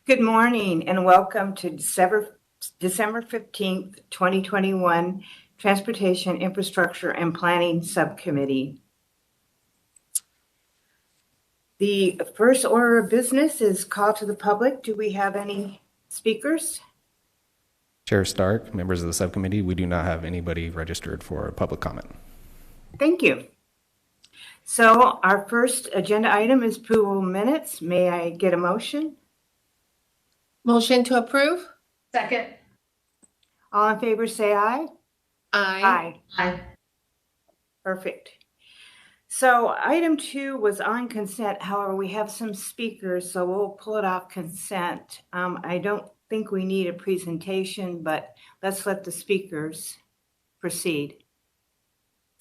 Good morning and welcome to December 15th, 2021 Transportation Infrastructure and Planning Subcommittee. The first order of business is call to the public. Do we have any speakers? Chair Stark, members of the subcommittee, we do not have anybody registered for public comment. Thank you. So our first agenda item is approval of minutes. May I get a motion? Motion to approve? Second. All in favor say aye. Aye. Aye. Perfect. So item 2 was on consent. However, we have some speakers, so we'll pull it off consent. I don't think we need a presentation, but let's let the speakers proceed.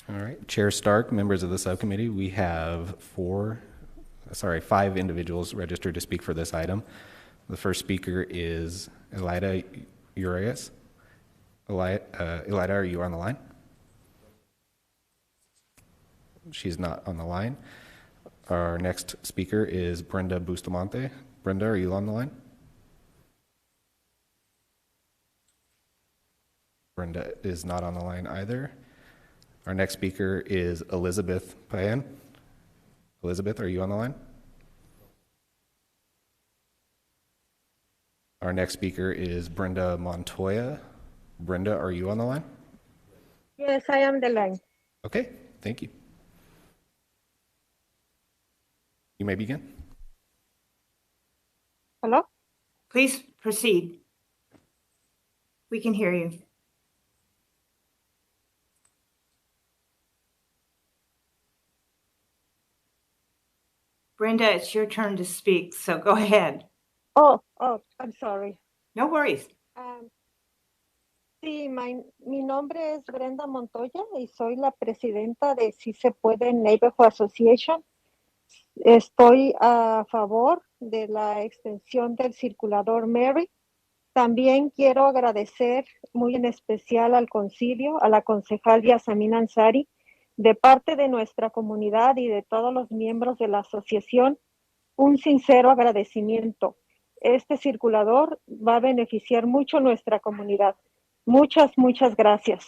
All right, Chair Stark, members of the subcommittee, we have 5 individuals registered to speak for this item. The first speaker is Elida Urias. Elida, are you on the line? She's not on the line. Our next speaker is Brenda Bustamante. Brenda, are you on the line? Brenda is not on the line either. Our next speaker is Elizabeth Payan. Elizabeth, are you on the line? Our next speaker is Brenda Montoya. Brenda, are you on the line? Yes, I am the line. Okay, thank you. You may begin. Hello? Please proceed. We can hear you. Brenda, it's your turn to speak, so go ahead. Oh, I'm sorry. No worries. Sí, mi nombre es Brenda Montoya y soy la presidenta de Si Se Puede Neighborhood Association. Estoy a favor de la extensión del circulador Mary. También quiero agradecer muy en especial al concilio, a la concejal Yasamín Ansari, de parte de nuestra comunidad y de todos los miembros de la asociación, un sincero agradecimiento. Este circulador va a beneficiar mucho a nuestra comunidad. Muchas gracias.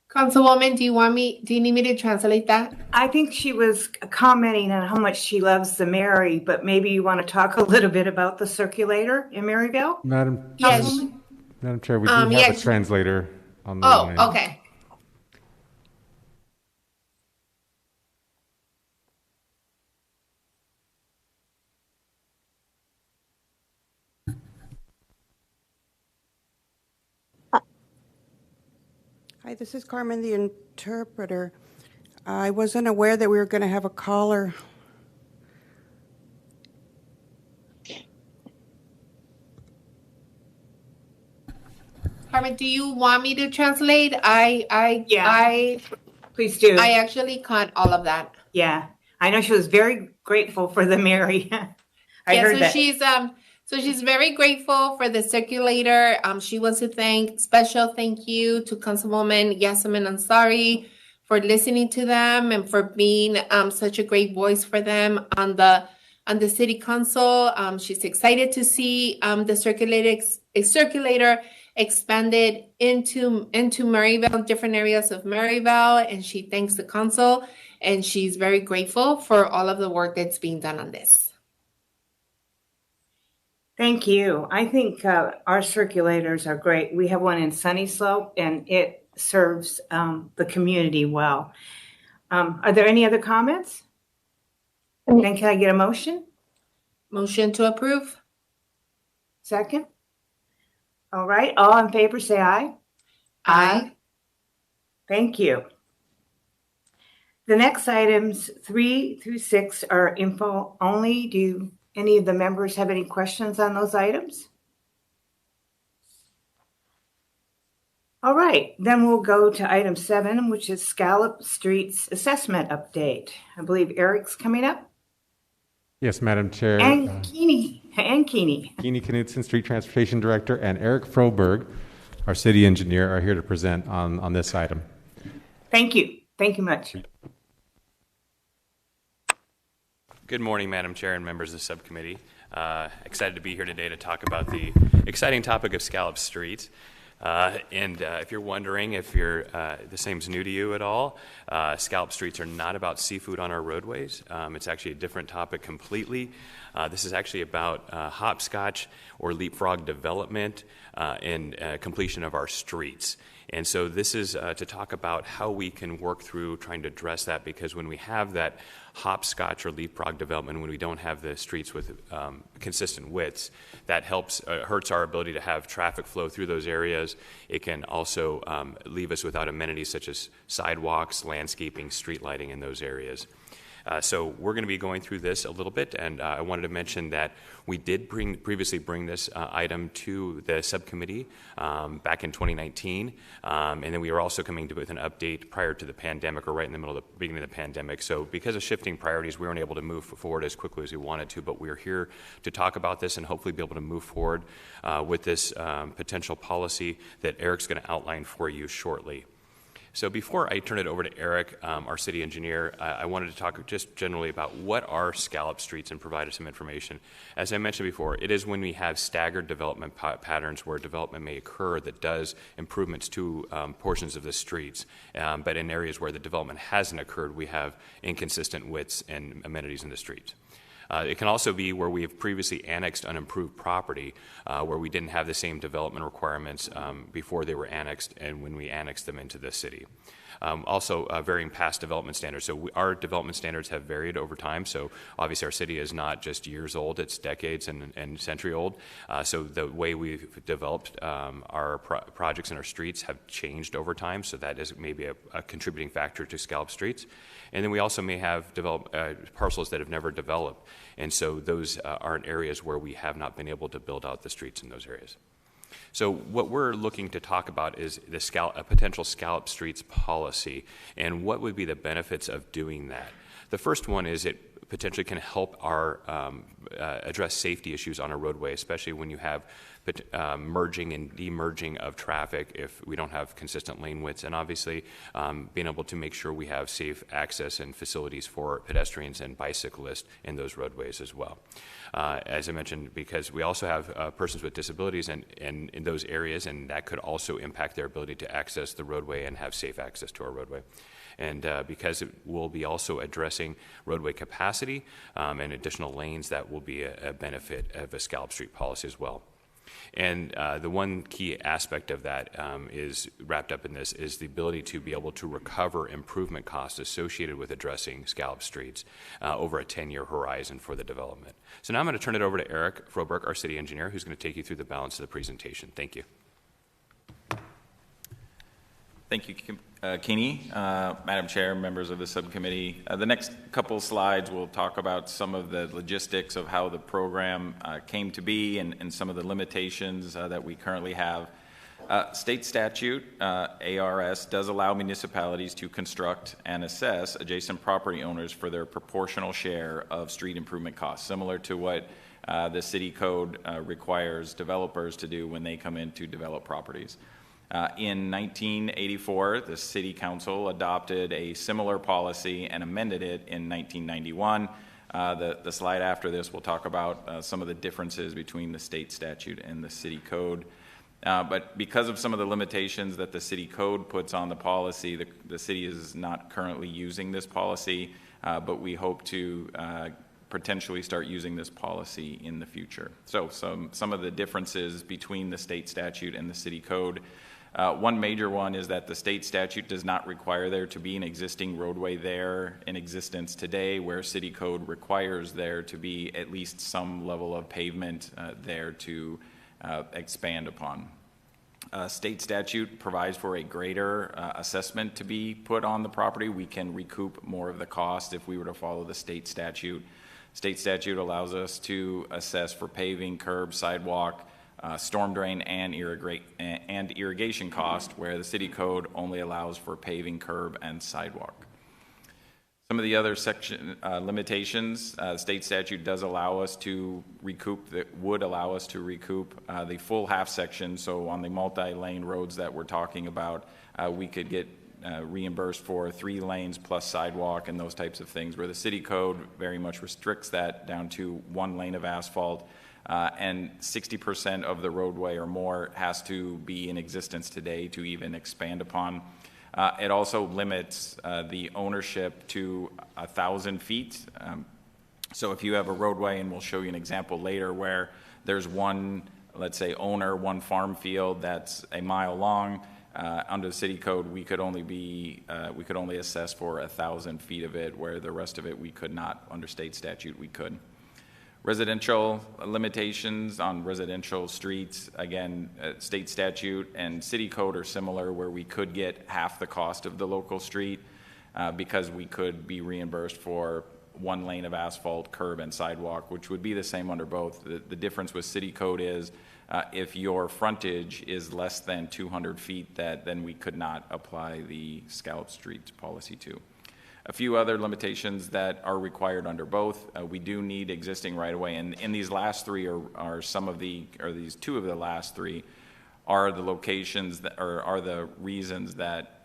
Councilwoman, do you need me to translate that? I think she was commenting on how much she loves the Mary, but maybe you want to talk a little bit about the circulator in Maryville? Madam Chair, we do have a translator on the line. Oh, okay. Hi, this is Carmen, the interpreter. I wasn't aware that we were going to have a caller. Carmen, do you want me to translate? Please do. I actually caught all of that. Yeah, I know she was very grateful for the Mary. I heard that. She's very grateful for the circulator. She wants to special thank you to Councilwoman Yasamín Ansari for listening to them and for being such a great voice for them on the city council. She's excited to see the circulator expanded into Maryville, different areas of Maryville, and she thanks the council, and she's very grateful for all of the work that's being done on this. Thank you. I think our circulators are great. We have one in Sunny Slope, and it serves the community well. Are there any other comments? Then can I get a motion? Motion to approve. Second? All right. All in favor, say aye. Aye. Thank you. The next items 3 through 6 are info only. Do any of the members have any questions on those items? All right, then we'll go to item 7, which is Scallop Street's assessment update. I believe Eric's coming up. Yes, Madam Chair. And Keeney. Keeney Knudsen, Street Transportation Director, and Eric Froberg, our city engineer, are here to present on this item. Thank you. Thank you much. Good morning, Madam Chair and members of the subcommittee. Excited to be here today to talk about the exciting topic of Scallop Street. If you're wondering if this seems new to you at all, Scallop Streets are not about seafood on our roadways. It's actually a different topic completely. This is actually about hopscotch or leapfrog development and completion of our streets. And so this is to talk about how we can work through trying to address that, because when we have that hopscotch or leapfrog development, when we don't have the streets with consistent widths, that hurts our ability to have traffic flow through those areas. It can also leave us without amenities such as sidewalks, landscaping, street lighting in those areas. So we're going to be going through this a little bit, and I wanted to mention that we did previously bring this item to the subcommittee back in 2019, and then we were also coming with an update prior to the pandemic, or right in the middle of the beginning of the pandemic. So because of shifting priorities, we weren't able to move forward as quickly as we wanted to, but we're here to talk about this and hopefully be able to move forward with this potential policy that Eric's going to outline for you shortly. So before I turn it over to Eric, our city engineer, I wanted to talk just generally about what are Scallop Streets and provide us some information. As I mentioned before, it is when we have staggered development patterns where development may occur that does improvements to portions of the streets, but in areas where the development hasn't occurred, we have inconsistent widths and amenities in the streets. It can also be where we have previously annexed unimproved property, where we didn't have the same development requirements before they were annexed and when we annexed them into the city. Also, varying past development standards. So our development standards have varied over time. So obviously our city is not just years old, it's decades and century old. So the way we've developed our projects and our streets have changed over time. So that is maybe a contributing factor to Scallop Streets. And then we also may have developed parcels that have never developed. And so those aren't areas where we have not been able to build out the streets in those areas. So what we're looking to talk about is a potential Scallop Streets policy and what would be the benefits of doing that. The first one is it potentially can help our address safety issues on a roadway, especially when you have merging and demerging of traffic if we don't have consistent lane widths, and obviously being able to make sure we have safe access and facilities for pedestrians and bicyclists in those roadways as well. As I mentioned, because we also have persons with disabilities in those areas, and that could also impact their ability to access the roadway and have safe access to our roadway. And because it will be also addressing roadway capacity and additional lanes, that will be a benefit of a Scallop Street policy as well. And the one key aspect of that is wrapped up in this is the ability to be able to recover improvement costs associated with addressing Scallop Streets over a 10-year horizon for the development. So now I'm going to turn it over to Eric Froberg, our city engineer, who's going to take you through the balance of the presentation. Thank you. Thank you, Keeney. Madam Chair, members of the subcommittee. The next couple slides will talk about some of the logistics of how the program came to be and some of the limitations that we currently have. State statute, ARS, does allow municipalities to construct and assess adjacent property owners for their proportional share of street improvement costs, similar to what the city code requires developers to do when they come in to develop properties. In 1984, the City Council adopted a similar policy and amended it in 1991. The slide after this will talk about some of the differences between the state statute and the city code. But because of some of the limitations that the city code puts on the policy, the city is not currently using this policy, but we hope to potentially start using this policy in the future. So some of the differences between the state statute and the city code. One major one is that the state statute does not require there to be an existing roadway there in existence today, where city code requires there to be at least some level of pavement there to expand upon. State statute provides for a greater assessment to be put on the property. We can recoup more of the cost if we were to follow the state statute. State statute allows us to assess for paving, curb, sidewalk, storm drain, and irrigation cost, where the city code only allows for paving, curb, and sidewalk. Some of the other section limitations, state statute does allow us to recoup, would allow us to recoup the full half section. So on the multi-lane roads that we're talking about, we could get reimbursed for 3 lanes plus sidewalk and those types of things, where the city code very much restricts that down to 1 lane of asphalt, and 60% of the roadway or more has to be in existence today to even expand upon. It also limits the ownership to 1,000 feet. So if you have a roadway, and we'll show you an example later, where there's one, let's say, owner, one farm field that's a mile long, under the city code, we could only assess for 1,000 feet of it, where the rest of it we could not. Under state statute, we could. Residential limitations on residential streets, again, state statute and city code are similar, where we could get half the cost of the local street because we could be reimbursed for 1 lane of asphalt, curb, and sidewalk, which would be the same under both. The difference with city code is if your frontage is less than 200 feet, then we could not apply the Scallop Street policy to. A few other limitations that are required under both. We do need existing right-of-way, and these last 3 are these 2 of the last 3 are the locations that are the reasons that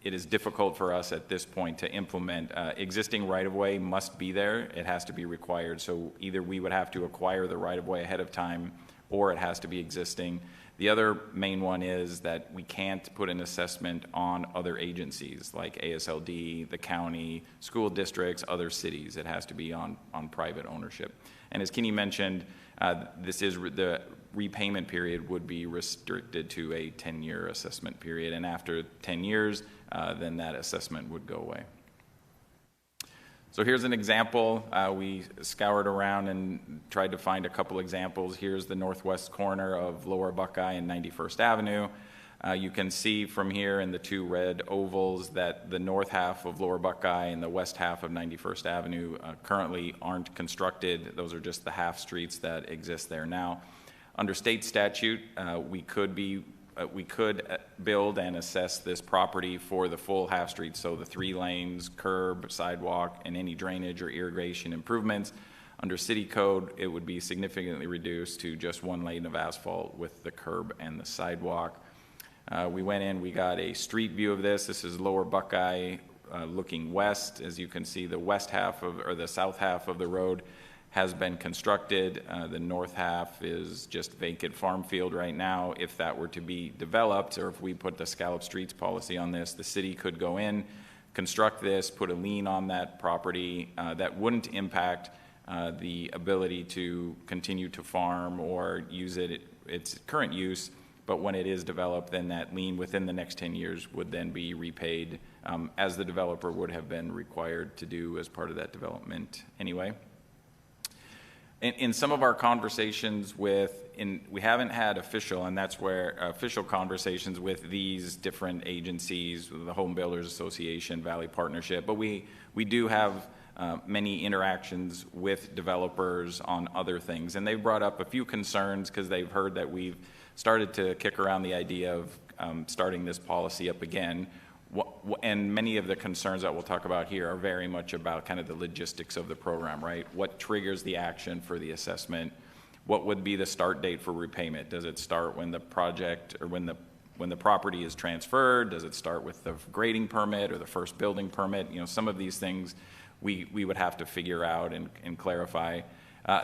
it is difficult for us at this point to implement. Existing right-of-way must be there. It has to be required. So either we would have to acquire the right-of-way ahead of time, or it has to be existing. The other main one is that we can't put an assessment on other agencies like ASLD, the county, school districts, other cities. It has to be on private ownership. And as Kenny mentioned, the repayment period would be restricted to a 10-year assessment period. And after 10 years, then that assessment would go away. So here's an example. We scoured around and tried to find a couple examples. Here's the northwest corner of Lower Buckeye and 91st Avenue. You can see from here in the 2 red ovals that the north half of Lower Buckeye and the west half of 91st Avenue currently aren't constructed. Those are just the half streets that exist there now. Under state statute, we could build and assess this property for the full half street, so the 3 lanes, curb, sidewalk, and any drainage or irrigation improvements. Under city code, it would be significantly reduced to just 1 lane of asphalt with the curb and the sidewalk. We went in, we got a street view of this. This is Lower Buckeye looking west. As you can see, the the south half of the road has been constructed. The north half is just vacant farm field right now. If that were to be developed, or if we put the Scallop Streets policy on this, the city could go in, construct this, put a lien on that property. That wouldn't impact the ability to continue to farm or use its current use, but when it is developed, then that lien within the next 10 years would then be repaid, as the developer would have been required to do as part of that development anyway. In some of our conversations we haven't had official, and that's where official conversations with these different agencies, the Home Builders Association, Valley Partnership, but we do have many interactions with developers on other things. And they've brought up a few concerns because they've heard that we've started to kick around the idea of starting this policy up again. And many of the concerns that we'll talk about here are very much about kind of the logistics of the program, right? What triggers the action for the assessment? What would be the start date for repayment? Does it start when the project or when the property is transferred? Does it start with the grading permit or the first building permit? You know, some of these things we would have to figure out and clarify.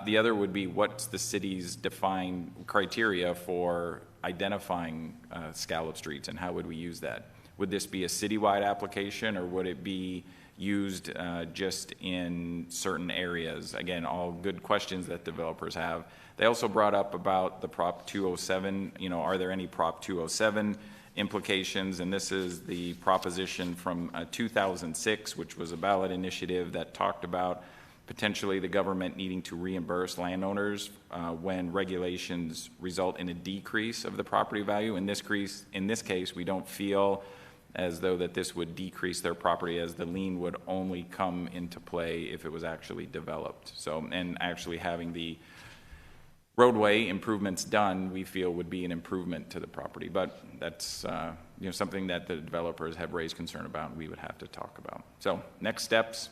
The other would be what's the city's defined criteria for identifying Scallop Streets, and how would we use that? Would this be a citywide application, or would it be used just in certain areas? Again, all good questions that developers have. They also brought up about the Prop 207. You know, are there any Prop 207 implications? And this is the proposition from 2006, which was a ballot initiative that talked about potentially the government needing to reimburse landowners when regulations result in a decrease of the property value. In this case, we don't feel as though that this would decrease their property, as the lien would only come into play if it was actually developed. So, and actually having the roadway improvements done, we feel would be an improvement to the property. But that's something that the developers have raised concern about, and we would have to talk about. So next steps.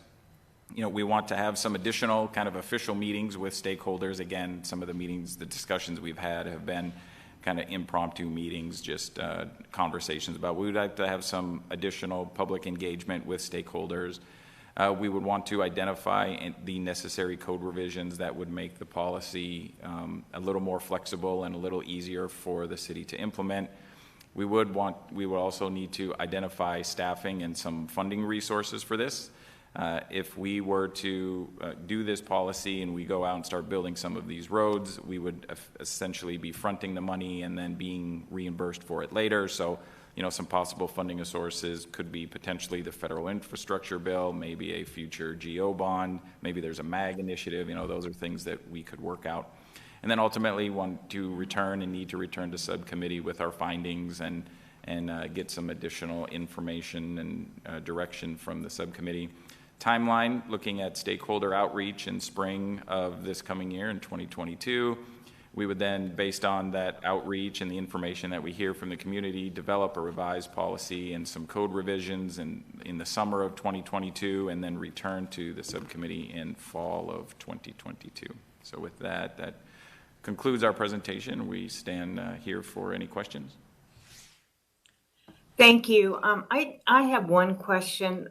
We want to have some additional kind of official meetings with stakeholders. Again, some of the meetings, the discussions we've had have been kind of impromptu meetings, just conversations about. We would like to have some additional public engagement with stakeholders. We would want to identify the necessary code revisions that would make the policy a little more flexible and a little easier for the city to implement. We would also need to identify staffing and some funding resources for this. If we were to do this policy and we go out and start building some of these roads, we would essentially be fronting the money and then being reimbursed for it later. So, some possible funding sources could be potentially the federal infrastructure bill, maybe a future GO bond, maybe there's a MAG initiative. Those are things that we could work out. And then ultimately want to need to return to subcommittee with our findings and get some additional information and direction from the subcommittee. Timeline, looking at stakeholder outreach in spring of this coming year in 2022. We would then, based on that outreach and the information that we hear from the community, develop a revised policy and some code revisions in the summer of 2022, and then return to the subcommittee in fall of 2022. So with that concludes our presentation. We stand here for any questions. Thank you. I have one question.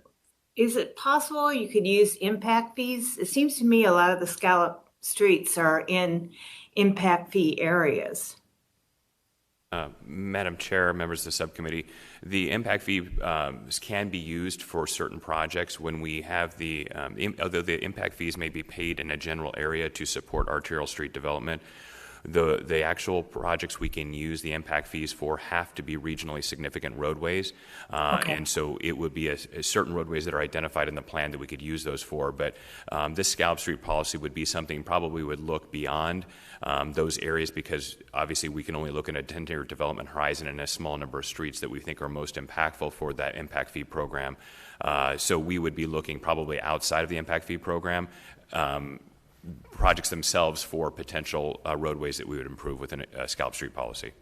Is it possible you could use impact fees? It seems to me a lot of the Scallop streets are in impact fee areas. Madam Chair, members of the subcommittee, the impact fee can be used for certain projects when we have although the impact fees may be paid in a general area to support arterial street development, the actual projects we can use the impact fees for have to be regionally significant roadways. Okay. And so it would be a certain roadways that are identified in the plan that we could use those for. But this Scallop Street policy would be something probably would look beyond those areas, because obviously we can only look at a 10-year development horizon and a small number of streets that we think are most impactful for that impact fee program. So we would be looking probably outside of the impact fee program, projects themselves for potential roadways that we would improve within a Scallop Street policy.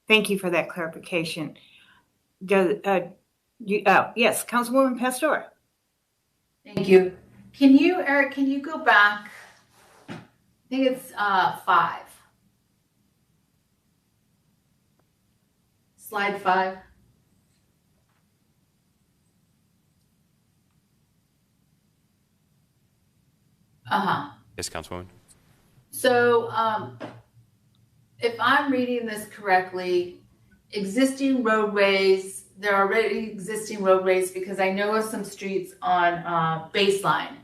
Thank you for that clarification. Yes, Councilwoman Pastor. Thank you. Eric, can you go back? I think it's 5. Slide 5. Yes, Councilwoman. So if I'm reading this correctly, existing roadways, there are already existing roadways, because I know of some streets on Baseline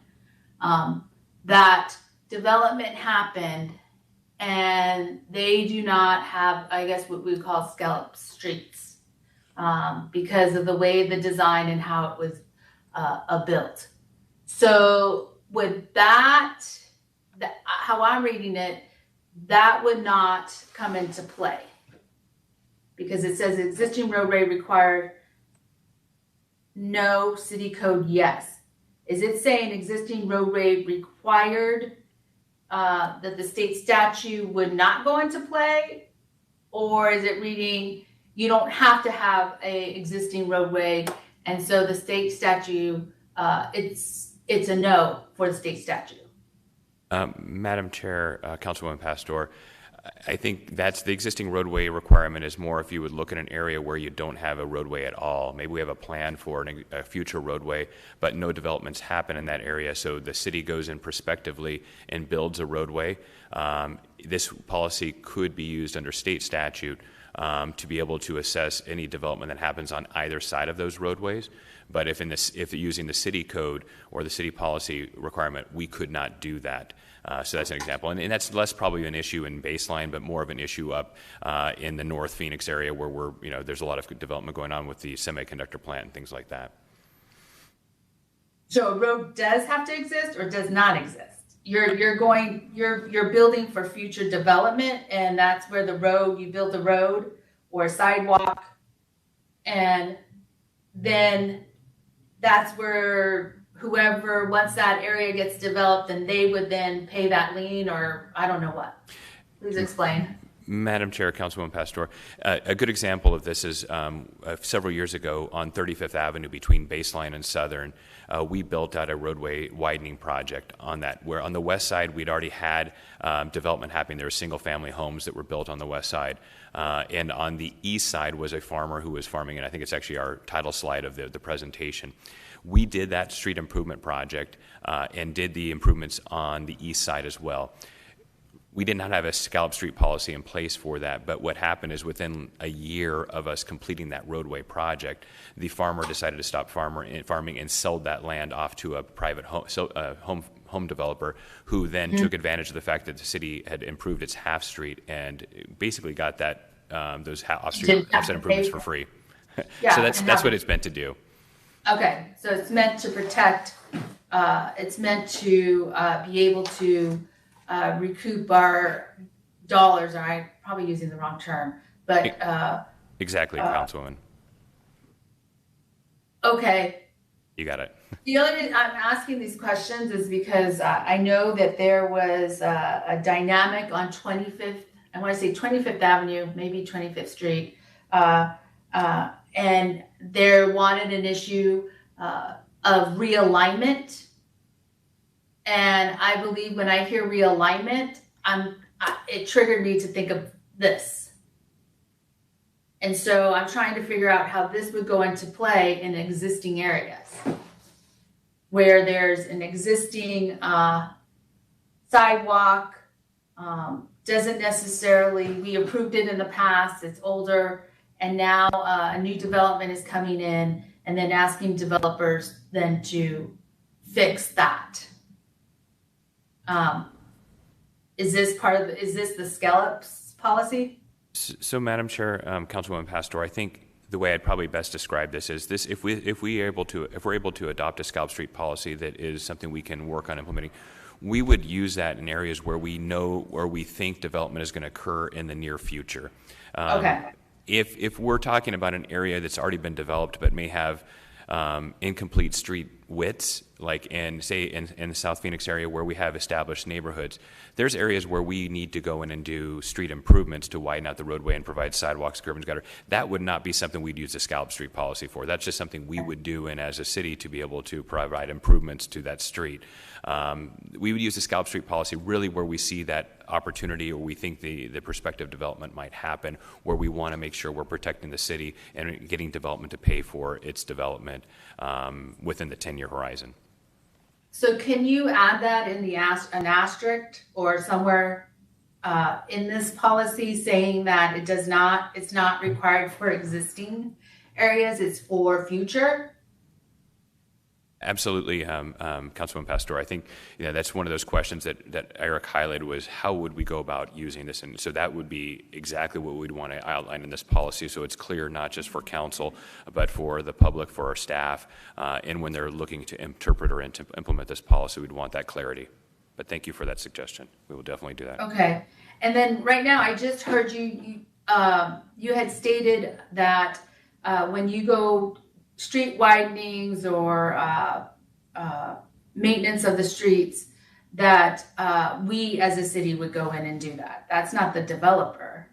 that development happened and they do not have, I guess, what we call scallop streets because of the way the design and how it was built. So with that, how I'm reading it, that would not come into play, because it says existing roadway required no city code yes. Is it saying existing roadway required that the state statute would not go into play? Or is it reading you don't have to have a existing roadway, and so the state statute, it's a no for the state statute? Madam Chair, Councilwoman Pastor, I think that's the existing roadway requirement is more if you would look at an area where you don't have a roadway at all. Maybe we have a plan for a future roadway, but no developments happen in that area, so the city goes in prospectively and builds a roadway. This policy could be used under state statute to be able to assess any development that happens on either side of those roadways. But if using the city code or the city policy requirement, we could not do that. So that's an example. And that's less probably an issue in Baseline, but more of an issue up in the North Phoenix area where there's a lot of development going on with the semiconductor plant and things like that. So a road does have to exist or does not exist? You're building for future development, and that's where you build a road or a sidewalk, and then that's where whoever, once that area gets developed, and they would then pay that lien, or I don't know what. Please explain. Madam Chair, Councilwoman Pastor, a good example of this is several years ago on 35th Avenue between Baseline and Southern, we built out a roadway widening project on that, where on the west side we'd already had development happening. There were single-family homes that were built on the west side. And on the east side was a farmer who was farming, and I think it's actually our title slide of the presentation. We did that street improvement project and did the improvements on the east side as well. We did not have a Scallop Street policy in place for that, but what happened is within a year of us completing that roadway project, the farmer decided to stop farming and sold that land off to a private home developer, who then took advantage of the fact that the city had improved its half street and basically got that those offset improvements for free. Yeah, so that's what it's meant to do. Okay, so it's meant to protect. It's meant to be able to recoup our dollars. I'm probably using the wrong term, but exactly, Councilwoman. Okay. You got it. The other reason I'm asking these questions is because I know that there was a dynamic on 25th. I want to say 25th Avenue, maybe 25th Street, and there wanted an issue of realignment. And I believe when I hear realignment, it triggered me to think of this. And so I'm trying to figure out how this would go into play in existing areas where there's an existing sidewalk, doesn't necessarily, we approved it in the past, it's older, and now a new development is coming in, and then asking developers then to fix that. Is this the Scallop's policy? So, Madam Chair, Councilwoman Pastor, I think the way I'd probably best describe this is this: if we're able to adopt a Scallop Street policy that is something we can work on implementing, we would use that in areas where we know or we think development is going to occur in the near future. Okay. If we're talking about an area that's already been developed but may have incomplete street widths, like in the South Phoenix area where we have established neighborhoods, there's areas where we need to go in and do street improvements to widen out the roadway and provide sidewalks, curb and gutter. That would not be something we'd use the Scallop Street policy for. That's just something we would do in as a city to be able to provide improvements to that street. We would use the Scallop Street policy really where we see that opportunity or we think the prospective development might happen, where we want to make sure we're protecting the city and getting development to pay for its development within the 10-year horizon. So can you add that in an asterisk or somewhere in this policy saying that it's not required for existing areas, it's for future? Absolutely, Councilman Pastor. I think that's one of those questions that Eric highlighted was how would we go about using this, and so that would be exactly what we'd want to outline in this policy, so it's clear not just for council, but for the public, for our staff, and when they're looking to interpret or implement this policy, we'd want that clarity. But thank you for that suggestion. We will definitely do that. Okay, and then right now I just heard you had stated that when you go street widenings or maintenance of the streets, that we as a city would go in and do that. That's not the developer.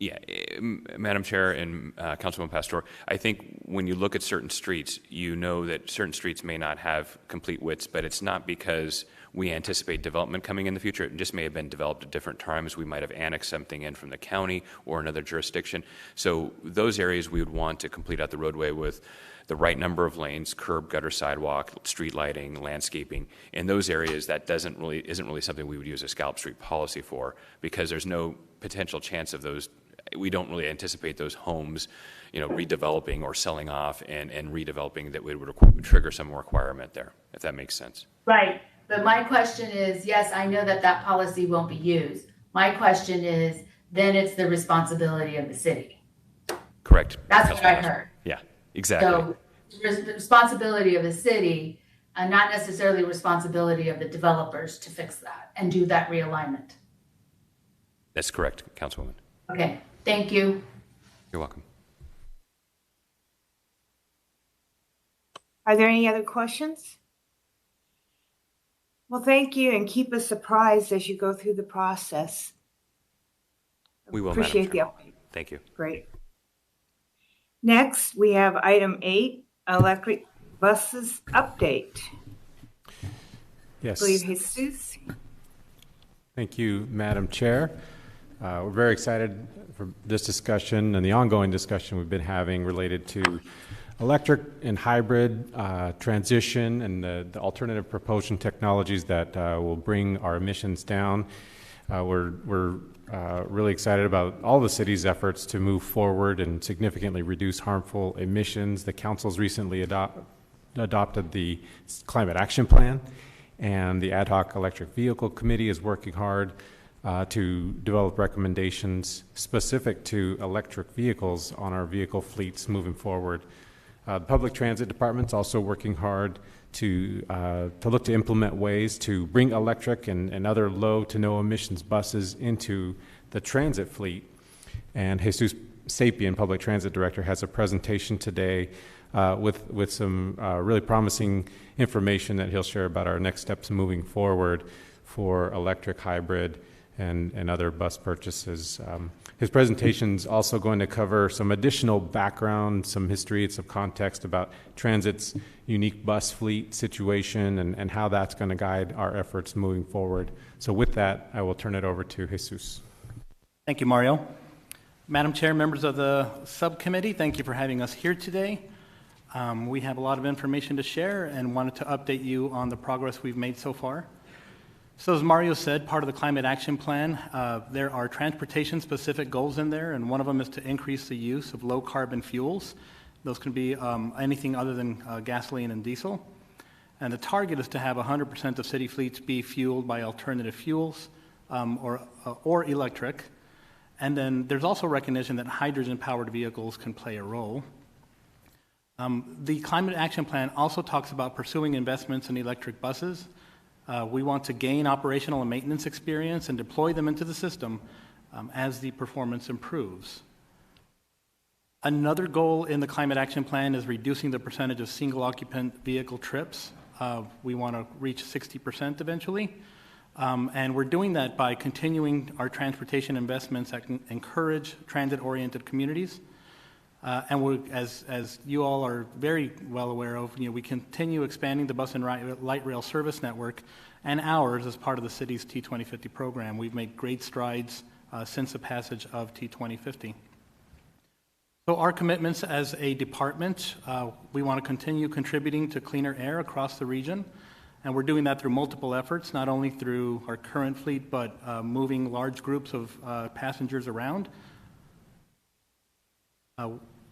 Yeah, Madam Chair and Councilman Pastor, I think when you look at certain streets, you know that certain streets may not have complete widths, but it's not because we anticipate development coming in the future. It just may have been developed at different times. We might have annexed something in from the county or another jurisdiction. So those areas we would want to complete out the roadway with the right number of lanes, curb, gutter, sidewalk, street lighting, landscaping. In those areas, that isn't really something we would use a Scallop Street policy for, because there's no potential chance of those. We don't really anticipate those homes, redeveloping or selling off and redeveloping that would trigger some requirement there, if that makes sense. Right. But my question is, yes, I know that policy won't be used. My question is, then it's the responsibility of the city. Correct. That's what I heard. Yeah, exactly. So the responsibility of the city, not necessarily responsibility of the developers to fix that and do that realignment. That's correct, Councilwoman. Okay, thank you. You're welcome. Are there any other questions? Well, thank you, and keep us apprised as you go through the process. We will, Appreciate the Madam Chair. update. Thank you. Great. Next, we have item 8, electric buses update. Yes. I believe Jesus. Thank you, Madam Chair. We're very excited for this discussion and the ongoing discussion we've been having related to electric and hybrid transition and the alternative propulsion technologies that will bring our emissions down. We're really excited about all the city's efforts to move forward and significantly reduce harmful emissions. The council's recently adopted the Climate Action Plan, and the Ad Hoc Electric Vehicle Committee is working hard to develop recommendations specific to electric vehicles on our vehicle fleets moving forward. The Public Transit Department's also working hard to look to implement ways to bring electric and other low to no emissions buses into the transit fleet. And Jesus Sapien, Public Transit Director, has a presentation today with some really promising information that he'll share about our next steps moving forward for electric, hybrid, and other bus purchases. His presentation is also going to cover some additional background, some history, and some context about Transit's unique bus fleet situation and how that's going to guide our efforts moving forward. So with that, I will turn it over to Jesus. Thank you, Mario. Madam Chair, members of the subcommittee, thank you for having us here today. We have a lot of information to share and wanted to update you on the progress we've made so far. So as Mario said, part of the Climate Action Plan, there are transportation-specific goals in there, and one of them is to increase the use of low-carbon fuels. Those can be anything other than gasoline and diesel. And the target is to have 100% of city fleets be fueled by alternative fuels or electric. And then there's also recognition that hydrogen-powered vehicles can play a role. The Climate Action Plan also talks about pursuing investments in electric buses. We want to gain operational and maintenance experience and deploy them into the system as the performance improves. Another goal in the Climate Action Plan is reducing the percentage of single-occupant vehicle trips. We want to reach 60% eventually. And we're doing that by continuing our transportation investments that can encourage transit-oriented communities. And as you all are very well aware of, we continue expanding the bus and light rail service network and ours as part of the city's T2050 program. We've made great strides since the passage of T2050. So our commitments as a department, we want to continue contributing to cleaner air across the region. And we're doing that through multiple efforts, not only through our current fleet, but moving large groups of passengers around.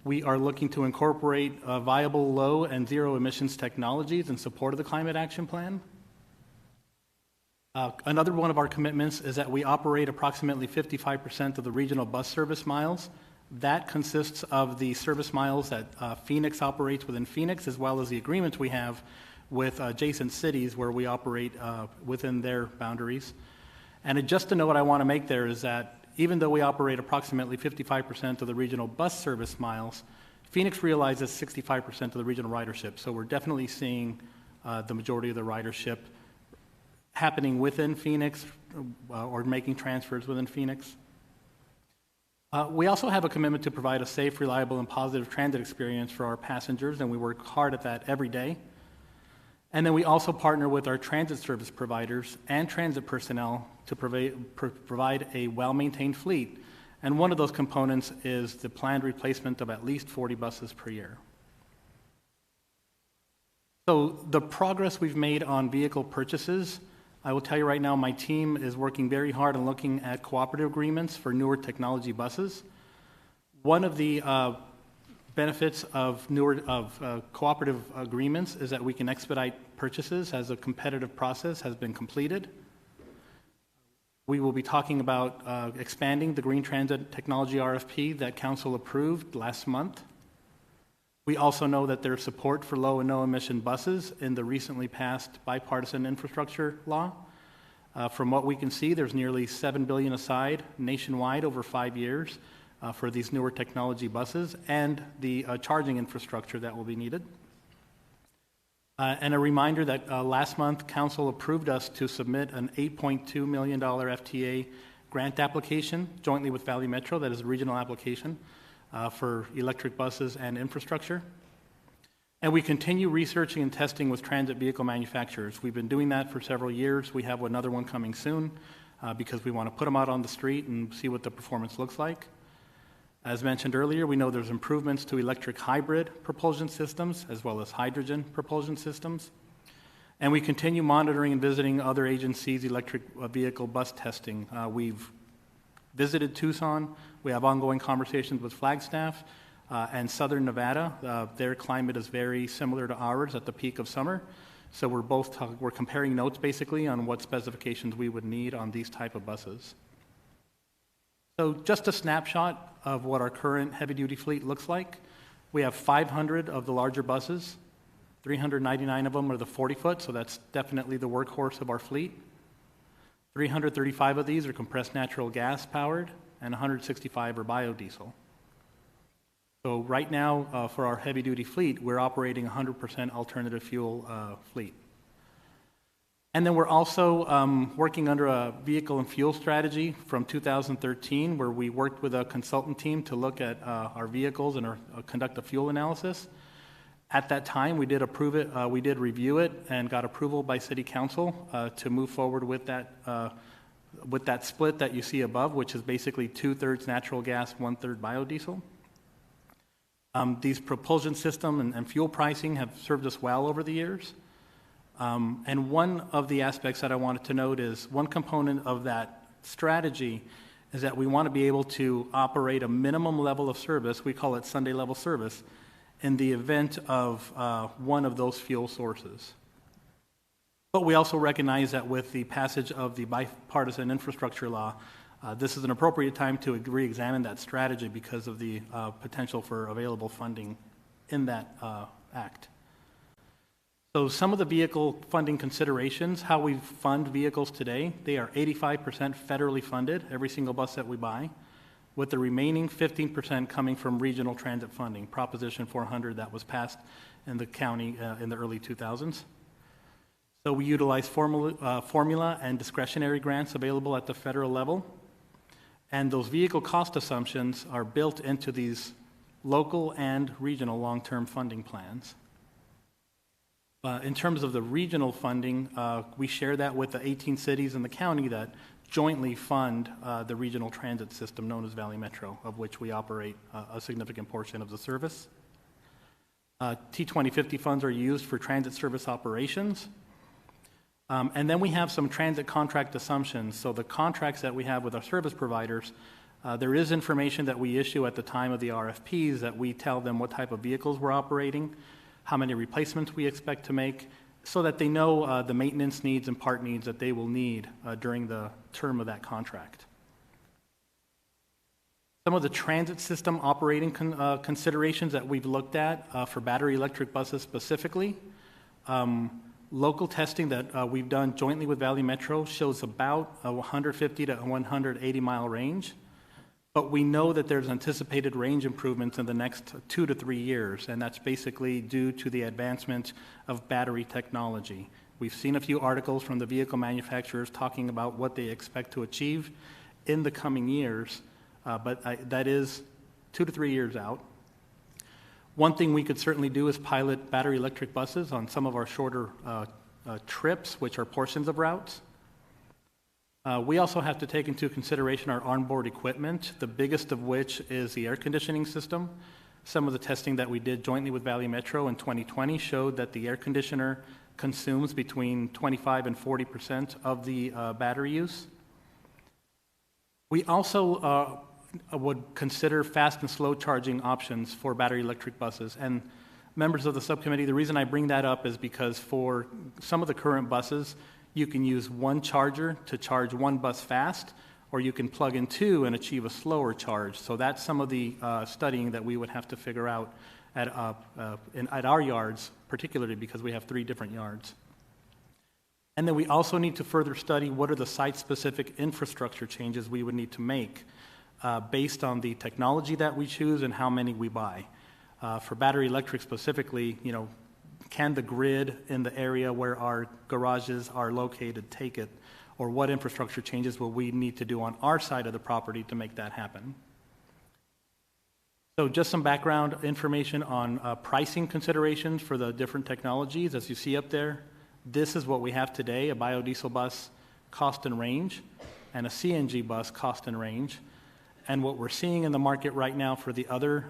We are looking to incorporate viable low and zero emissions technologies in support of the Climate Action Plan. Another one of our commitments is that we operate approximately 55% of the regional bus service miles. That consists of the service miles that Phoenix operates within Phoenix, as well as the agreements we have with adjacent cities where we operate within their boundaries. And just a note I want to make there is that even though we operate approximately 55% of the regional bus service miles, Phoenix realizes 65% of the regional ridership. So we're definitely seeing the majority of the ridership happening within Phoenix or making transfers within Phoenix. We also have a commitment to provide a safe, reliable, and positive transit experience for our passengers, and we work hard at that every day. And then we also partner with our transit service providers and transit personnel to provide a well-maintained fleet. And one of those components is the planned replacement of at least 40 buses per year. So the progress we've made on vehicle purchases, I will tell you right now, my team is working very hard on looking at cooperative agreements for newer technology buses. One of the benefits of cooperative agreements is that we can expedite purchases as a competitive process has been completed. We will be talking about expanding the Green Transit Technology RFP that Council approved last month. We also know that there's support for low and no emission buses in the recently passed bipartisan infrastructure law. From what we can see, there's nearly $7 billion aside nationwide over 5 years for these newer technology buses and the charging infrastructure that will be needed. And a reminder that last month, Council approved us to submit an $8.2 million FTA grant application jointly with Valley Metro. That is a regional application for electric buses and infrastructure. And we continue researching and testing with transit vehicle manufacturers. We've been doing that for several years. We have another one coming soon because we want to put them out on the street and see what the performance looks like. As mentioned earlier, we know there's improvements to electric hybrid propulsion systems as well as hydrogen propulsion systems. And we continue monitoring and visiting other agencies' electric vehicle bus testing. We've visited Tucson. We have ongoing conversations with Flagstaff and Southern Nevada. Their climate is very similar to ours at the peak of summer. So we're comparing notes basically on what specifications we would need on these type of buses. So just a snapshot of what our current heavy-duty fleet looks like. We have 500 of the larger buses. 399 of them are the 40-foot, so that's definitely the workhorse of our fleet. 335 of these are compressed natural gas powered, and 165 are biodiesel. So right now, for our heavy-duty fleet, we're operating 100% alternative fuel fleet. And then we're also working under a vehicle and fuel strategy from 2013, where we worked with a consultant team to look at our vehicles and conduct a fuel analysis. At that time, we did approve it, we did review it, and got approval by City Council to move forward with that split that you see above, which is basically 2/3 natural gas, 1/3 biodiesel. These propulsion system and fuel pricing have served us well over the years. And one of the aspects that I wanted to note is one component of that strategy is that we want to be able to operate a minimum level of service, we call it Sunday level service, in the event of one of those fuel sources. But we also recognize that with the passage of the bipartisan infrastructure law, this is an appropriate time to re-examine that strategy because of the potential for available funding in that act. So some of the vehicle funding considerations, how we fund vehicles today, they are 85% federally funded, every single bus that we buy, with the remaining 15% coming from regional transit funding, Proposition 400 that was passed in the county in the early 2000s. So we utilize formula and discretionary grants available at the federal level. And those vehicle cost assumptions are built into these local and regional long-term funding plans. In terms of the regional funding, we share that with the 18 cities in the county that jointly fund the regional transit system known as Valley Metro, of which we operate a significant portion of the service. T2050 funds are used for transit service operations. And then we have some transit contract assumptions. So the contracts that we have with our service providers, there is information that we issue at the time of the RFPs that we tell them what type of vehicles we're operating, how many replacements we expect to make, so that they know the maintenance needs and part needs that they will need during the term of that contract. Some of the transit system operating considerations that we've looked at for battery electric buses specifically, local testing that we've done jointly with Valley Metro shows about a 150 to 180 mile range. But we know that there's anticipated range improvements in the next 2 to 3 years, and that's basically due to the advancement of battery technology. We've seen a few articles from the vehicle manufacturers talking about what they expect to achieve in the coming years, but that is 2 to 3 years out. One thing we could certainly do is pilot battery electric buses on some of our shorter trips, which are portions of routes. We also have to take into consideration our onboard equipment, the biggest of which is the air conditioning system. Some of the testing that we did jointly with Valley Metro in 2020 showed that the air conditioner consumes between 25 and 40% of the battery use. We also would consider fast and slow charging options for battery electric buses. And members of the subcommittee, the reason I bring that up is because for some of the current buses, you can use one charger to charge one bus fast, or you can plug in two and achieve a slower charge. So that's some of the studying that we would have to figure out at our yards, particularly because we have 3 different yards. And then we also need to further study what are the site-specific infrastructure changes we would need to make based on the technology that we choose and how many we buy. For battery electric specifically, can the grid in the area where our garages are located take it? Or what infrastructure changes will we need to do on our side of the property to make that happen? So just some background information on pricing considerations for the different technologies. As you see up there, this is what we have today: a biodiesel bus cost and range, and a CNG bus cost and range. And what we're seeing in the market right now for the other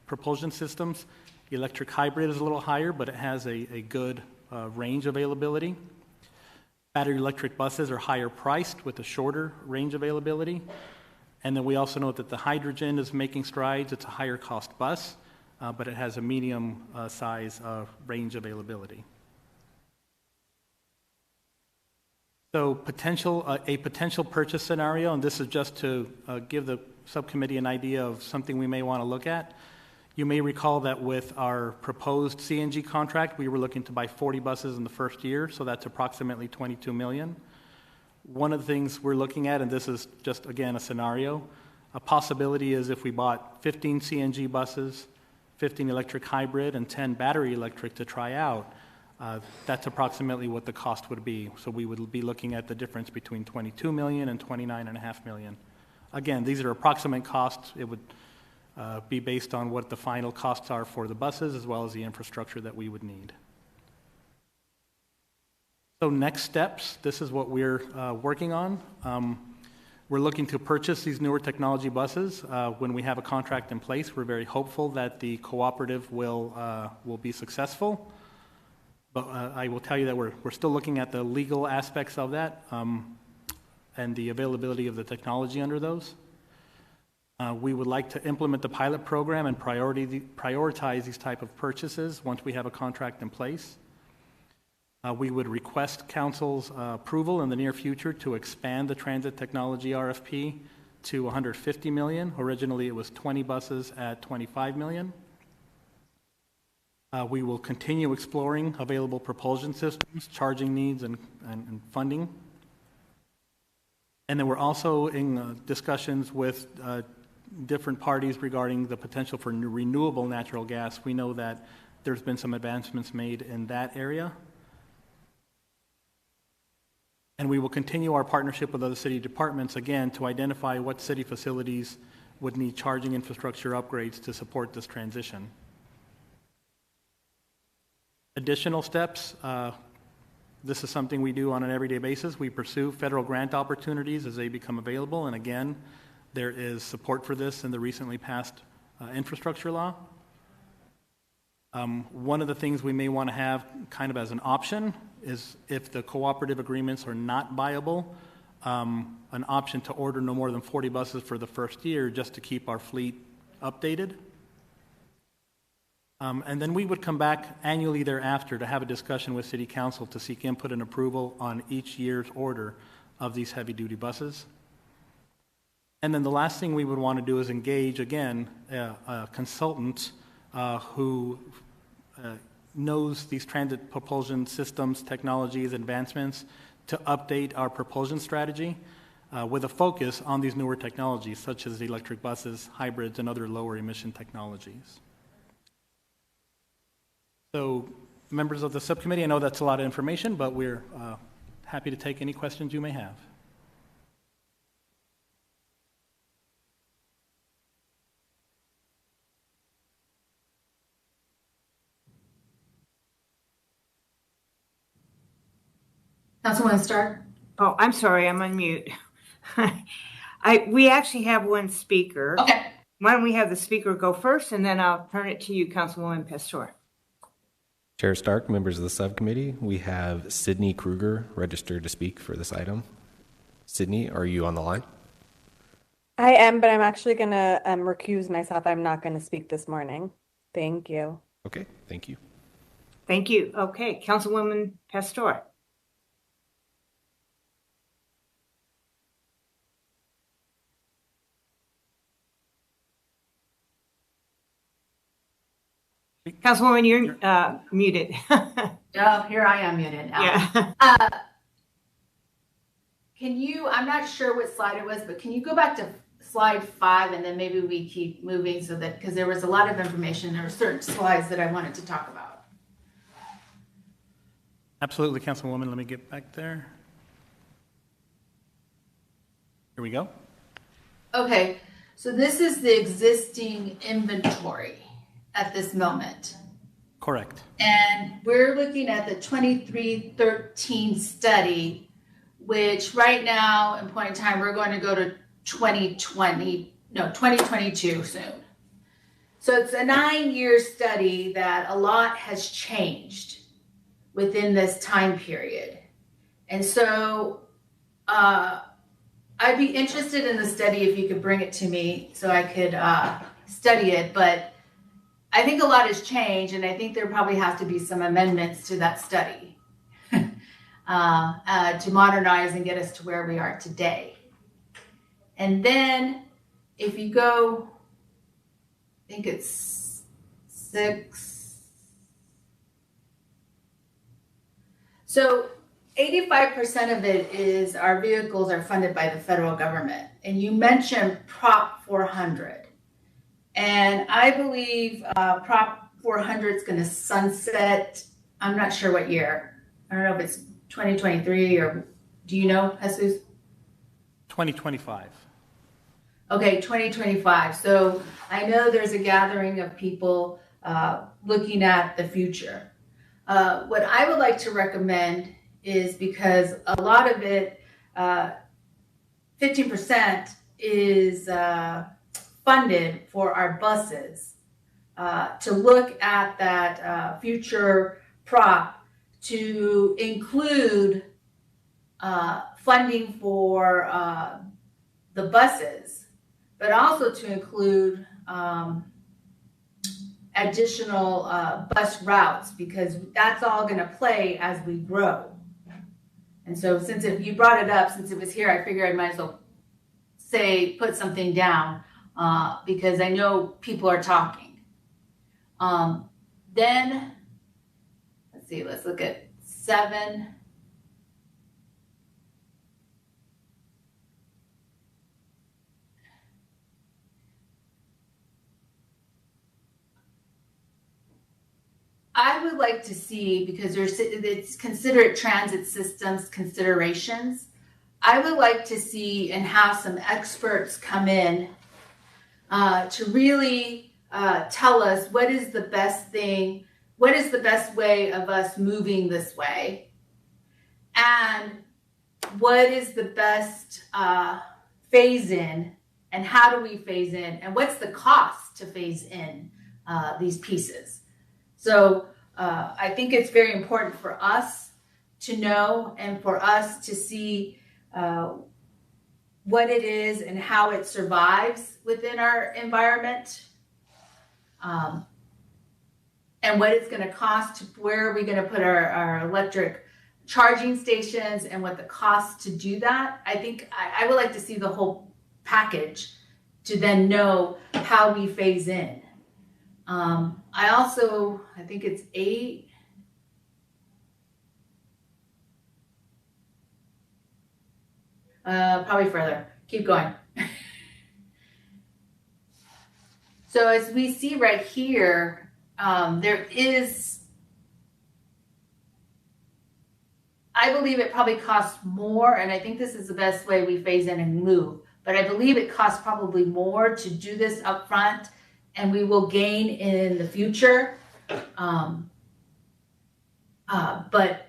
propulsion systems, electric hybrid is a little higher, but it has a good range availability. Battery electric buses are higher priced with a shorter range availability. And then we also note that the hydrogen is making strides. It's a higher cost bus, but it has a medium size range availability. So a potential purchase scenario, and this is just to give the subcommittee an idea of something we may want to look at. You may recall that with our proposed CNG contract, we were looking to buy 40 buses in the first year, so that's approximately $22 million. One of the things we're looking at, and this is just, again, a scenario, a possibility is if we bought 15 CNG buses, 15 electric hybrid, and 10 battery electric to try out, that's approximately what the cost would be. So we would be looking at the difference between $22 million and $29.5 million. Again, these are approximate costs. It would be based on what the final costs are for the buses as well as the infrastructure that we would need. So next steps, this is what we're working on. We're looking to purchase these newer technology buses. When we have a contract in place, we're very hopeful that the cooperative will be successful. But I will tell you that we're still looking at the legal aspects of that and the availability of the technology under those. We would like to implement the pilot program and prioritize these type of purchases once we have a contract in place. We would request council's approval in the near future to expand the transit technology RFP to $150 million. Originally, it was 20 buses at $25 million. We will continue exploring available propulsion systems, charging needs, and funding. And then we're also in discussions with different parties regarding the potential for renewable natural gas. We know that there's been some advancements made in that area. And we will continue our partnership with other city departments, again, to identify what city facilities would need charging infrastructure upgrades to support this transition. Additional steps, this is something we do on an everyday basis. We pursue federal grant opportunities as they become available. And again, there is support for this in the recently passed infrastructure law. One of the things we may want to have kind of as an option is if the cooperative agreements are not viable, an option to order no more than 40 buses for the first year just to keep our fleet updated. And then we would come back annually thereafter to have a discussion with City Council to seek input and approval on each year's order of these heavy-duty buses. And then the last thing we would want to do is engage, again, a consultant who knows these transit propulsion systems, technologies, advancements, to update our propulsion strategy with a focus on these newer technologies, such as the electric buses, hybrids, and other lower emission technologies. So, members of the subcommittee, I know that's a lot of information, but we're happy to take any questions you may have. Councilwoman Stark? Oh, I'm sorry, I'm on mute. We actually have one speaker. Okay. Why don't we have the speaker go first, and then I'll turn it to you, Councilwoman Pastor. Chair Stark, members of the subcommittee, we have Sydney Kruger registered to speak for this item. Sydney, are you on the line? I am, but I'm actually going to recuse myself. I'm not going to speak this morning. Thank you. Okay, thank you. Thank you. Okay, Councilwoman Pastor. Councilwoman, you're muted. Oh, here I am muted now. Yeah. Can you, I'm not sure what slide it was, but can you go back to slide 5, and then maybe we keep moving so that, because there was a lot of information, there were certain slides that I wanted to talk about. Absolutely, Councilwoman. Let me get back there. Here we go. Okay, so this is the existing inventory at this moment. Correct. And we're looking at the 2313 study, which right now, in point in time, we're going to go to 2022 soon. So it's a 9-year study that a lot has changed within this time period. And so I'd be interested in the study if you could bring it to me so I could study it. But I think a lot has changed, and I think there probably has to be some amendments to that study to modernize and get us to where we are today. And then if you go, I think it's 6. So 85% of it is our vehicles are funded by the federal government. And you mentioned Prop 400. And I believe Prop 400 is going to sunset, I'm not sure what year. I don't know if it's 2023 or, do you know, Jesus? 2025. Okay, 2025. So I know there's a gathering of people looking at the future. What I would like to recommend is, because a lot of it, 15% is funded for our buses, to look at that future prop to include funding for the buses, but also to include additional bus routes, because that's all going to play as we grow. And so since you brought it up, since it was here, I figured I might as well put something down because I know people are talking. Then, let's see, let's look at 7. I would like to see, because it's considerate transit systems considerations, I would like to see and have some experts come in to really tell us what is the best thing, what is the best way of us moving this way, and what is the best phase in, and how do we phase in, and what's the cost to phase in these pieces. So I think it's very important for us to know and for us to see what it is and how it survives within our environment, and what it's going to cost, where are we going to put our electric charging stations, and what the cost to do that. I think I would like to see the whole package to then know how we phase in. I think it's 8. Probably further. Keep going. So as we see right here, there is, I believe it probably costs more, and I think this is the best way we phase in and move, but I believe it costs probably more to do this up front, and we will gain in the future. But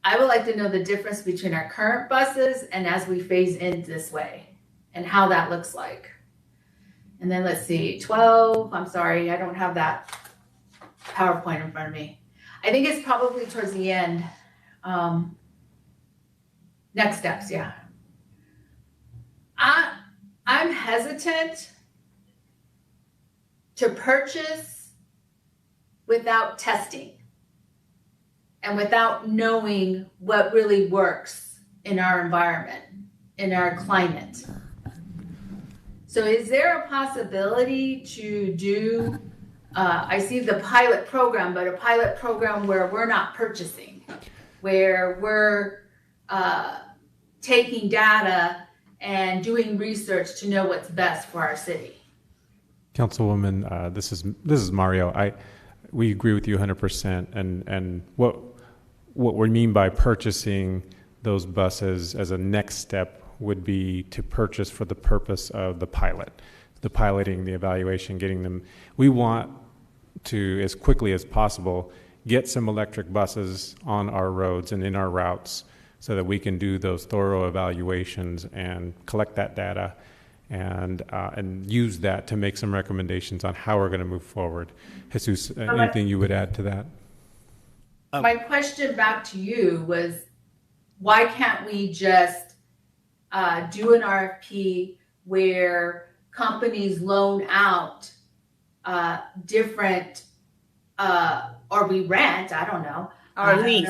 I would like to know the difference between our current buses and as we phase in this way, and how that looks like. And then let's see, 12, I'm sorry, I don't have that PowerPoint in front of me. I think it's probably towards the end. Next steps, yeah. I'm hesitant to purchase without testing and without knowing what really works in our environment, in our climate. So is there a possibility to do, I see the pilot program, but a pilot program where we're not purchasing, where we're taking data and doing research to know what's best for our city. Councilwoman, this is Mario. We agree with you 100%. And what we mean by purchasing those buses as a next step would be to purchase for the purpose of the piloting, the evaluation, getting them. We want to, as quickly as possible, get some electric buses on our roads and in our routes so that we can do those thorough evaluations and collect that data and use that to make some recommendations on how we're going to move forward. Jesus, anything you would add to that? My question back to you was, why can't we just do an RFP where companies loan out different, or we rent, I don't know. Or lease.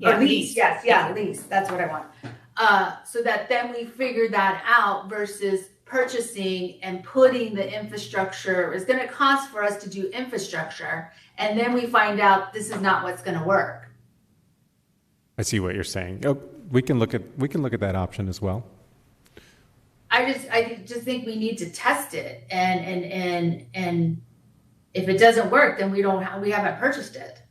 Or lease, yes, lease, that's what I want. So that then we figure that out versus purchasing and putting the infrastructure. It's going to cost for us to do infrastructure, and then we find out this is not what's going to work. I see what you're saying. Oh, we can look at that option as well. I just think we need to test it, and if it doesn't work, then we haven't purchased it.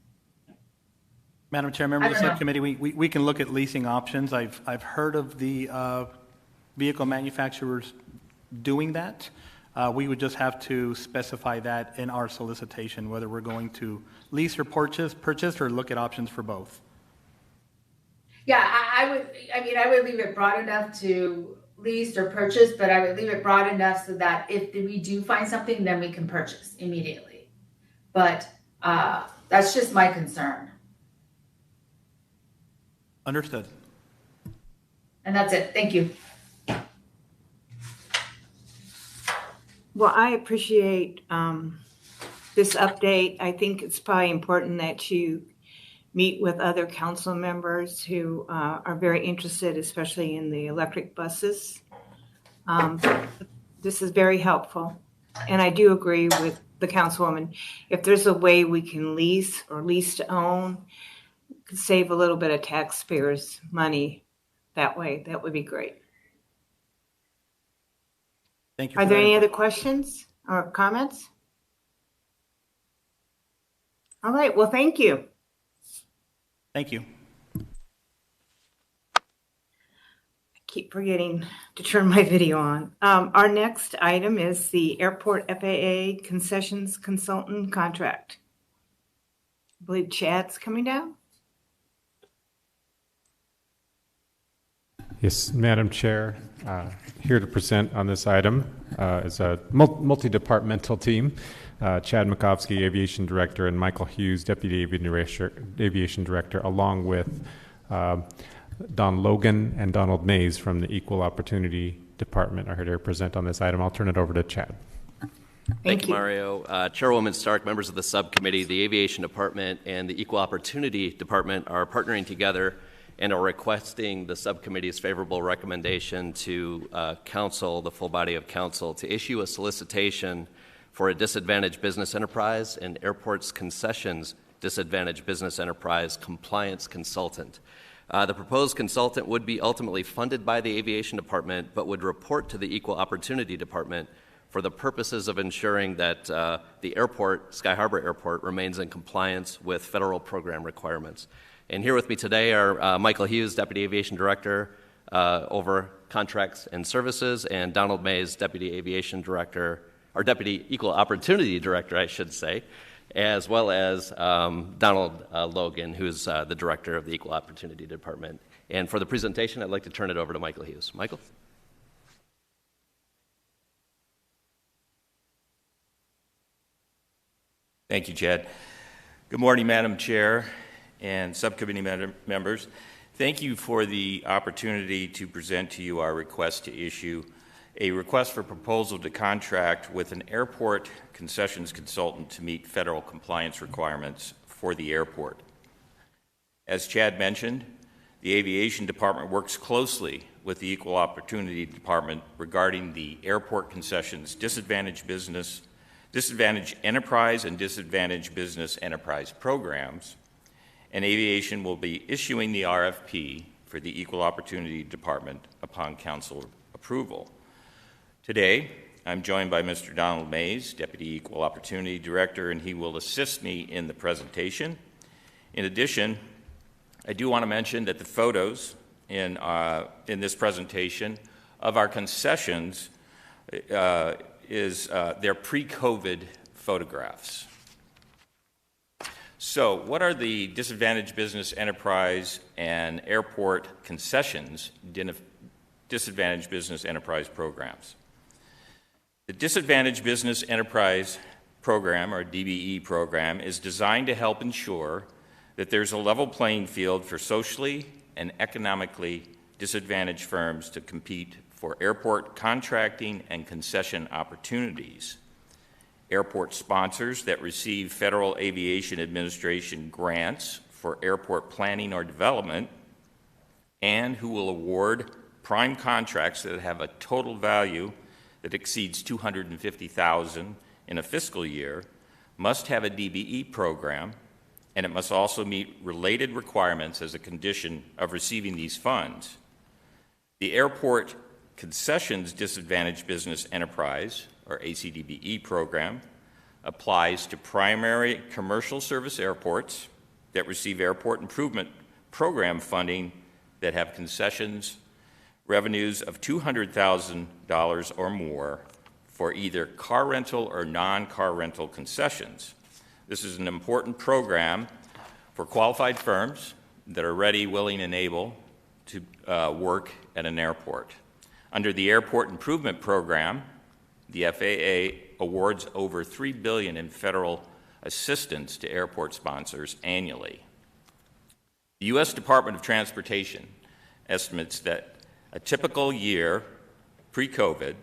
Madam Chair, members of the subcommittee, we can look at leasing options. I've heard of the vehicle manufacturers doing that. We would just have to specify that in our solicitation, whether we're going to lease or purchase or look at options for both. Yeah, I would leave it broad enough to lease or purchase, but I would leave it broad enough so that if we do find something, then we can purchase immediately. But that's just my concern. Understood. And that's it. Thank you. Well, I appreciate this update. I think it's probably important that you meet with other council members who are very interested, especially in the electric buses. This is very helpful. And I do agree with the councilwoman. If there's a way we can lease or lease to own, could save a little bit of taxpayers' money that way, that would be great. Thank you. Are there any other questions or comments? All right, well, thank you. Thank you. I keep forgetting to turn my video on. Our next item is the Airport FAA Concessions Consultant Contract. I believe Chad's coming down. Yes, Madam Chair, here to present on this item is a multi-departmental team. Chad Makovsky, Aviation Director, and Michael Hughes, Deputy Aviation Director, along with Don Logan and Donald Mays from the Equal Opportunity Department are here to present on this item. I'll turn it over to Chad. Thank you, Mario. Chairwoman Stark, members of the subcommittee, the Aviation Department and the Equal Opportunity Department are partnering together and are requesting the subcommittee's favorable recommendation to council, the full body of council, to issue a solicitation for a disadvantaged business enterprise and airports concessions disadvantaged business enterprise compliance consultant. The proposed consultant would be ultimately funded by the Aviation Department, but would report to the Equal Opportunity Department for the purposes of ensuring that the airport, Sky Harbor Airport, remains in compliance with federal program requirements. And here with me today are Michael Hughes, Deputy Aviation Director over Contracts and Services, and Donald Mays, Deputy Aviation Director, or Deputy Equal Opportunity Director, I should say, as well as Donald Logan, who's the Director of the Equal Opportunity Department. And for the presentation, I'd like to turn it over to Michael Hughes. Michael? Thank you, Chad. Good morning, Madam Chair and subcommittee members. Thank you for the opportunity to present to you our request to issue a request for proposal to contract with an airport concessions consultant to meet federal compliance requirements for the airport. As Chad mentioned, the Aviation Department works closely with the Equal Opportunity Department regarding the airport concessions disadvantaged enterprise and disadvantaged business enterprise programs, and aviation will be issuing the RFP for the Equal Opportunity Department upon council approval. Today, I'm joined by Mr. Donald Mays, Deputy Equal Opportunity Director, and he will assist me in the presentation. In addition, I do want to mention that the photos in this presentation of our concessions they're pre-COVID photographs. So what are the Disadvantaged Business Enterprise and Airport Concessions Disadvantaged Business Enterprise programs? The Disadvantaged Business Enterprise Program, or DBE program, is designed to help ensure that there's a level playing field for socially and economically disadvantaged firms to compete for airport contracting and concession opportunities. Airport sponsors that receive Federal Aviation Administration grants for airport planning or development, and who will award prime contracts that have a total value that exceeds $250,000 in a fiscal year, must have a DBE program, and it must also meet related requirements as a condition of receiving these funds. The Airport Concessions Disadvantaged Business Enterprise, or ACDBE program, applies to primary commercial service airports that receive airport improvement program funding that have concessions revenues of $200,000 or more for either car rental or non-car rental concessions. This is an important program for qualified firms that are ready, willing, and able to work at an airport. Under the Airport Improvement Program, the FAA awards over $3 billion in federal assistance to airport sponsors annually. The U.S. Department of Transportation estimates that a typical year pre-COVID,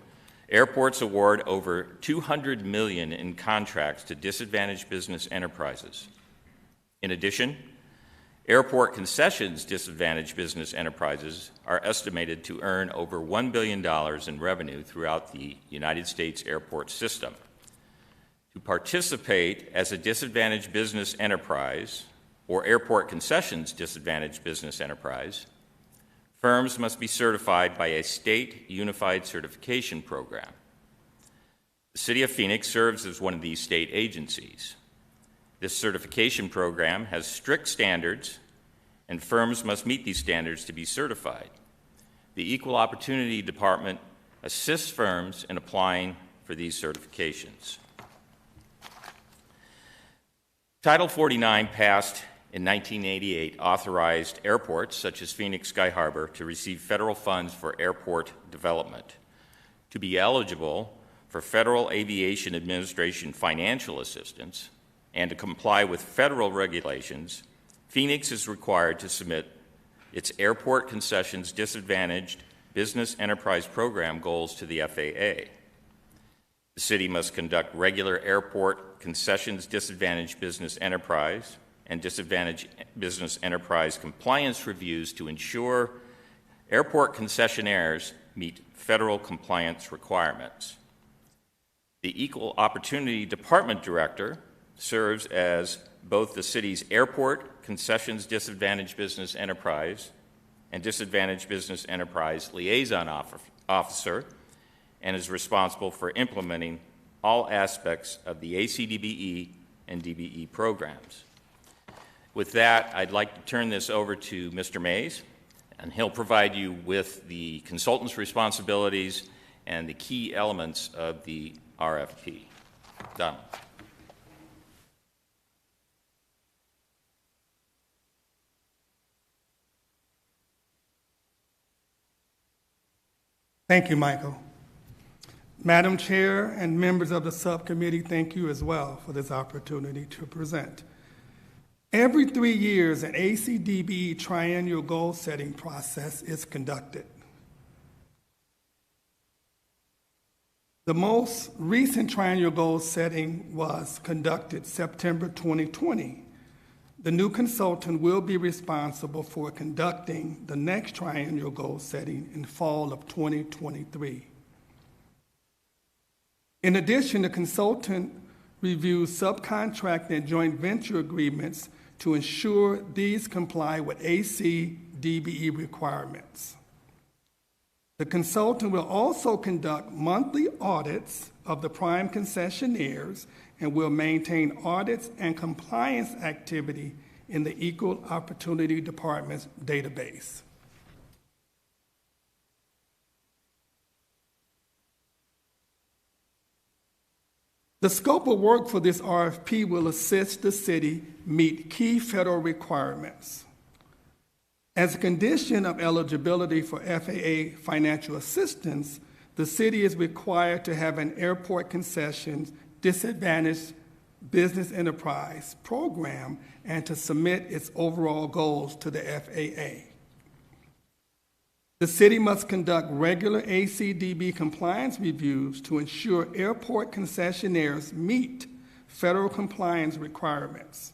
airports award over $200 million in contracts to disadvantaged business enterprises. In addition, airport concessions disadvantaged business enterprises are estimated to earn over $1 billion in revenue throughout the United States airport system. To participate as a disadvantaged business enterprise or airport concessions disadvantaged business enterprise, firms must be certified by a state unified certification program. The City of Phoenix serves as one of these state agencies. This certification program has strict standards, and firms must meet these standards to be certified. The Equal Opportunity Department assists firms in applying for these certifications. Title 49 passed in 1988 authorized airports such as Phoenix Sky Harbor to receive federal funds for airport development. To be eligible for Federal Aviation Administration financial assistance and to comply with federal regulations, Phoenix is required to submit its Airport Concessions Disadvantaged Business Enterprise Program goals to the FAA. The city must conduct regular airport concessions disadvantaged business enterprise and disadvantaged business enterprise compliance reviews to ensure airport concessionaires meet federal compliance requirements. The Equal Opportunity Department Director serves as both the city's airport concessions disadvantaged business enterprise and disadvantaged business enterprise liaison officer and is responsible for implementing all aspects of the ACDBE and DBE programs. With that, I'd like to turn this over to Mr. Mays, and he'll provide you with the consultant's responsibilities and the key elements of the RFP. Donald. Thank you, Michael. Madam Chair and members of the subcommittee, thank you as well for this opportunity to present. Every 3 years, an ACDBE triennial goal-setting process is conducted. The most recent triennial goal-setting was conducted September 2020. The new consultant will be responsible for conducting the next triennial goal-setting in fall of 2023. In addition, the consultant reviews subcontract and joint venture agreements to ensure these comply with ACDBE requirements. The consultant will also conduct monthly audits of the prime concessionaires and will maintain audits and compliance activity in the Equal Opportunity Department's database. The scope of work for this RFP will assist the city meet key federal requirements. As a condition of eligibility for FAA financial assistance, the city is required to have an airport concessions disadvantaged business enterprise program and to submit its overall goals to the FAA. The city must conduct regular ACDB compliance reviews to ensure airport concessionaires meet federal compliance requirements.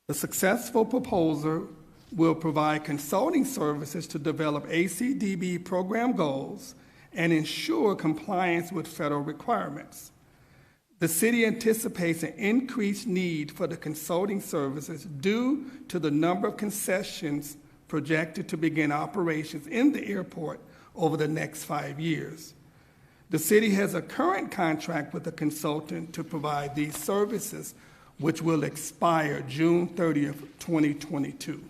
The successful proposer will provide consulting services to develop ACDB program goals and ensure compliance with federal requirements. The city anticipates an increased need for the consulting services due to the number of concessions projected to begin operations in the airport over the next 5 years. The city has a current contract with a consultant to provide these services, which will expire June 30th, 2022.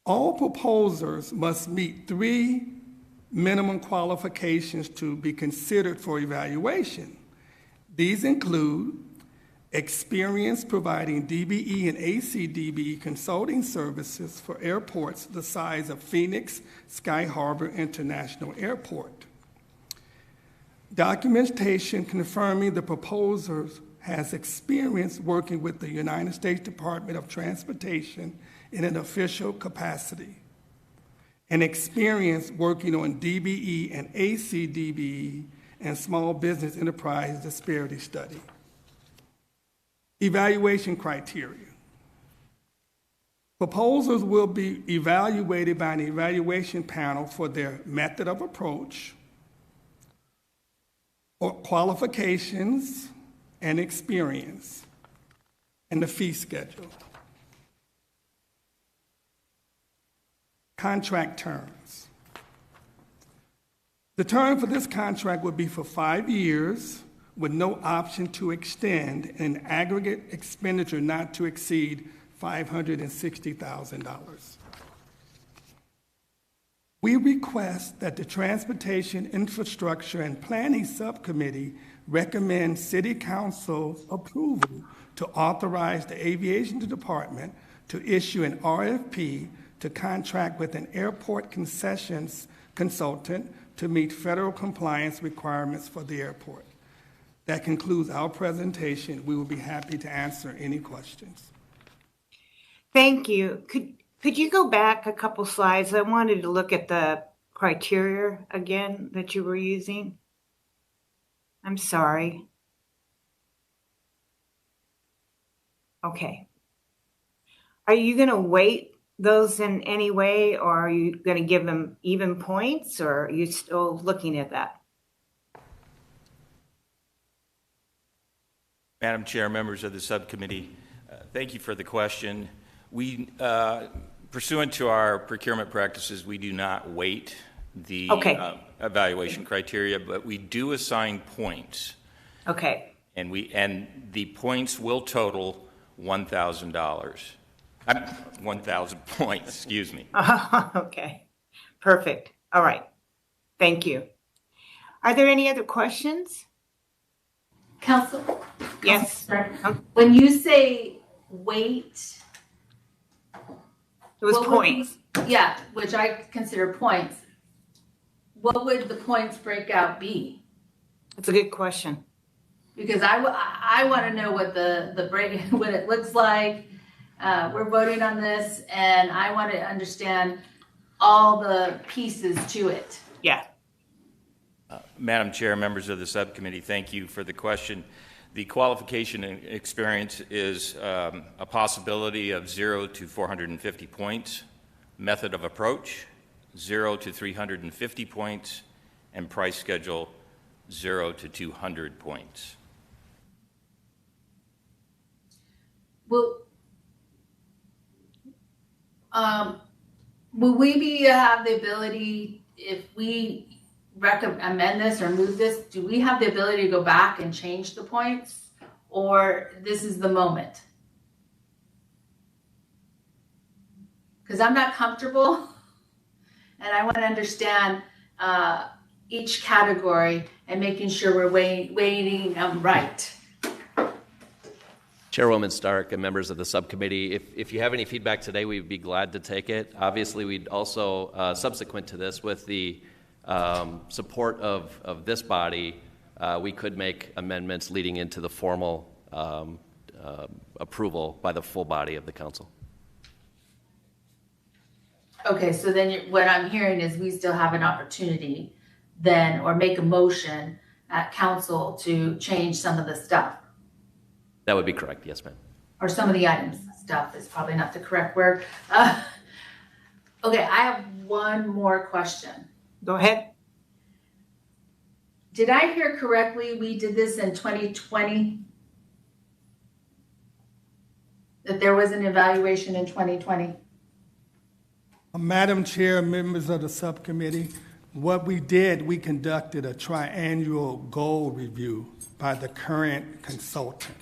All proposers must meet 3 minimum qualifications to be considered for evaluation. These include experience providing DBE and ACDB consulting services for airports the size of Phoenix Sky Harbor International Airport. Documentation confirming the proposer has experience working with the United States Department of Transportation in an official capacity, and experience working on DBE and ACDB and small business enterprise disparity study. Evaluation criteria. Proposals will be evaluated by an evaluation panel for their method of approach, or qualifications and experience, and the fee schedule. Contract terms. The term for this contract would be for 5 years with no option to extend, and an aggregate expenditure not to exceed $560,000. We request that the Transportation Infrastructure and Planning Subcommittee recommend City Council's approval to authorize the Aviation Department to issue an RFP to contract with an airport concessions consultant to meet federal compliance requirements for the airport. That concludes our presentation. We will be happy to answer any questions. Thank you. Could you go back a couple slides? I wanted to look at the criteria again that you were using. I'm sorry. Okay. Are you going to weight those in any way, or are you going to give them even points, or are you still looking at that? Madam Chair, members of the subcommittee, thank you for the question. We, pursuant to our procurement practices, we do not weight the evaluation criteria, but we do assign points. Okay. And the points will total $1,000. 1,000 points, excuse me. Okay. Perfect. All right. Thank you. Are there any other questions? Council? Yes. When you say weight, it was points. Yeah, which I consider points. What would the points breakout be? That's a good question. Because I want to know what the break, what it looks like. We're voting on this, and I want to understand all the pieces to it. Yeah. Madam Chair, members of the subcommittee, thank you for the question. The qualification experience is a possibility of 0 to 450 points, method of approach 0 to 350 points, and price schedule 0 to 200 points. Well, will we have the ability, if we amend this or move this, do we have the ability to go back and change the points, or this is the moment? Because I'm not comfortable, and I want to understand each category and making sure we're weighting them right. Chairwoman Stark and members of the subcommittee, if you have any feedback today, we'd be glad to take it. Obviously, we'd also, subsequent to this, with the support of this body, we could make amendments leading into the formal approval by the full body of the council. Okay, so then what I'm hearing is we still have an opportunity then, or make a motion at council to change some of the stuff. That would be correct, yes, ma'am. Or some of the items. Stuff is probably not the correct word. Okay, I have one more question. Go ahead. Did I hear correctly we did this in 2020? That there was an evaluation in 2020? Madam Chair, members of the subcommittee, what we did, we conducted a triannual goal review by the current consultant.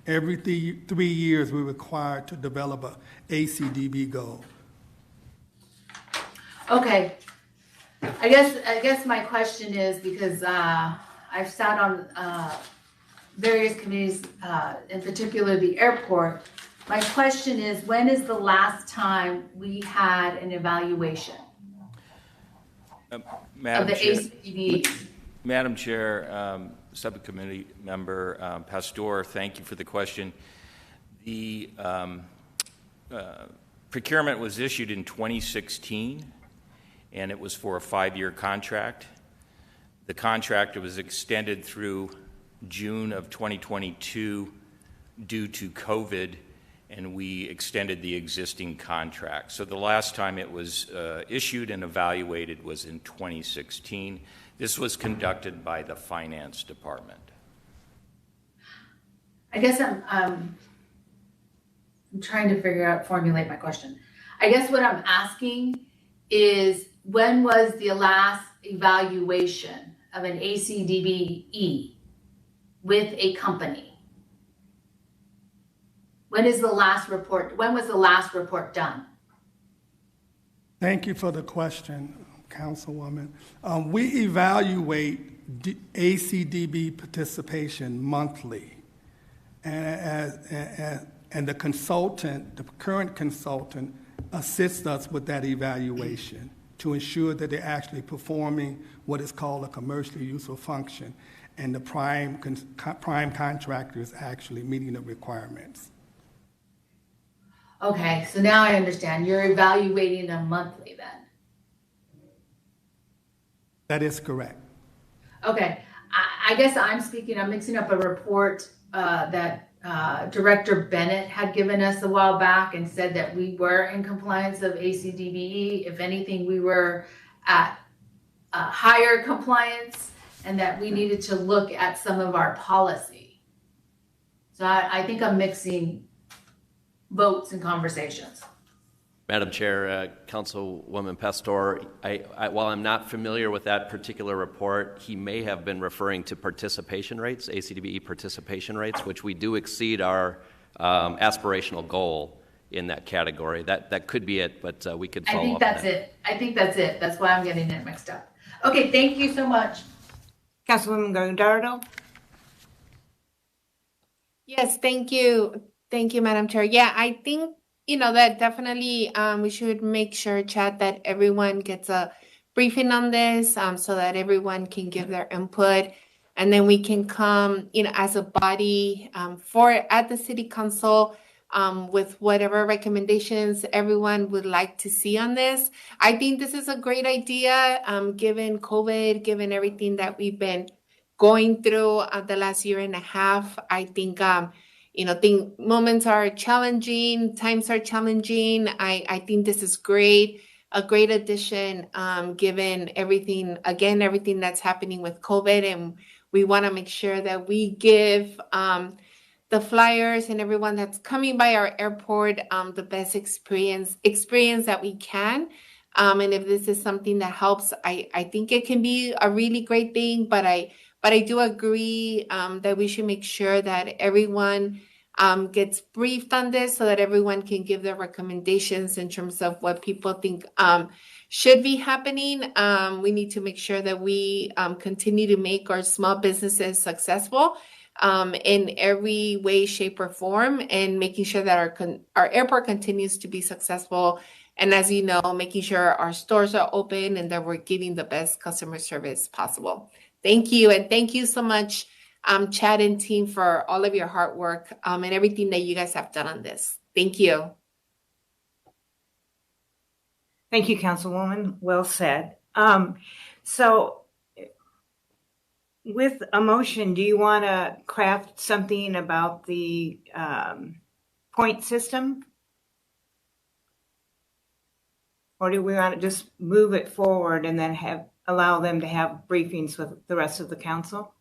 Every 3 years, we're required to develop a ACDB goal. Okay. I guess my question is, because I've sat on various committees, in particular the airport. My question is, when is the last time we had an evaluation of the ACDB? Madam Chair, Subcommittee Member Pastor, thank you for the question. The procurement was issued in 2016, and it was for a 5-year contract. The contract was extended through June of 2022 due to COVID, and we extended the existing contract. So the last time it was issued and evaluated was in 2016. This was conducted by the Finance Department. I guess I'm trying to formulate my question. I guess what I'm asking is, when was the last evaluation of an ACDBE with a company? When is the last report? When was the last report done? Thank you for the question, Councilwoman. We evaluate ACDB participation monthly, and the consultant, the current consultant, assists us with that evaluation to ensure that they're actually performing what is called a commercially useful function, and the prime contractor is actually meeting the requirements. Okay, so now I understand. You're evaluating them monthly then. That is correct. Okay, I guess I'm mixing up a report that Director Bennett had given us a while back and said that we were in compliance of ACDBE. If anything, we were at higher compliance, and that we needed to look at some of our policy. So I think I'm mixing votes and conversations. Madam Chair, Councilwoman Pastor, while I'm not familiar with that particular report, he may have been referring to participation rates, ACDBE participation rates, which we do exceed our aspirational goal in that category. That could be it, but we could follow up. I think that's it. That's why I'm getting it mixed up. Okay, thank you so much. Councilwoman Guardado. Yes, thank you. Thank you, Madam Chair. Yeah, I think, that definitely we should make sure, Chad, that everyone gets a briefing on this so that everyone can give their input. And then we can come, as a body at the City Council with whatever recommendations everyone would like to see on this. I think this is a great idea, given COVID, given everything that we've been going through the last year and a half. I think, moments are challenging, times are challenging. I think this is great, a great addition, given everything that's happening with COVID. And we want to make sure that we give the flyers and everyone that's coming by our airport the best experience that we can. And if this is something that helps, I think it can be a really great thing. But I do agree that we should make sure that everyone gets briefed on this so that everyone can give their recommendations in terms of what people think should be happening. We need to make sure that we continue to make our small businesses successful in every way, shape, or form, and making sure that our airport continues to be successful. And as you know, making sure our stores are open and that we're giving the best customer service possible. Thank you. And thank you so much, Chad and team, for all of your hard work and everything that you guys have done on this. Thank you. Thank you, Councilwoman. Well said. So with a motion, do you want to craft something about the point system? Or do we want to just move it forward and then allow them to have briefings with the rest of the council?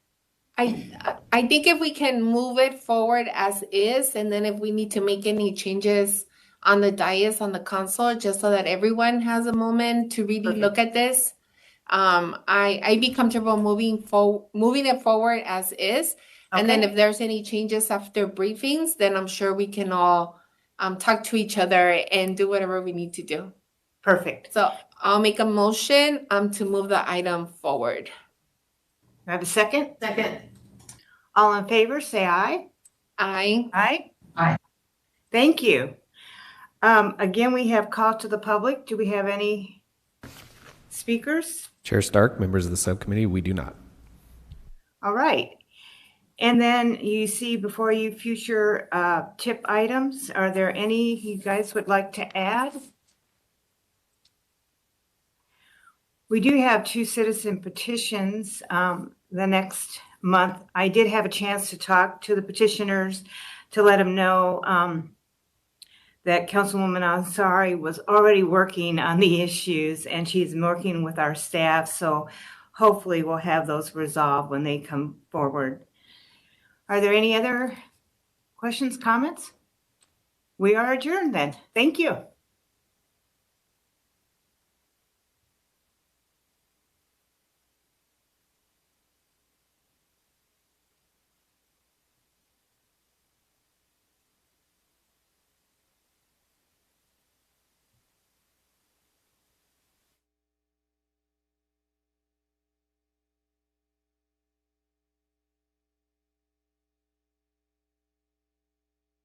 I think if we can move it forward as is, and then if we need to make any changes on the dais, on the console, just so that everyone has a moment to really look at this, I'd be comfortable moving it forward as is. And then if there's any changes after briefings, then I'm sure we can all talk to each other and do whatever we need to do. Perfect. So I'll make a motion to move the item forward. Do I have a second? Second. All in favor, say aye. Aye. Aye. Aye. Thank you. Again, we have call to the public. Do we have any speakers? Chair Stark, members of the subcommittee, we do not. All right. And then you see before you future tip items. Are there any you guys would like to add? We do have 2 citizen petitions the next month. I did have a chance to talk to the petitioners to let them know that Councilwoman Ansari was already working on the issues, and she's working with our staff. So hopefully we'll have those resolved when they come forward. Are there any other questions, comments? We are adjourned then. Thank you.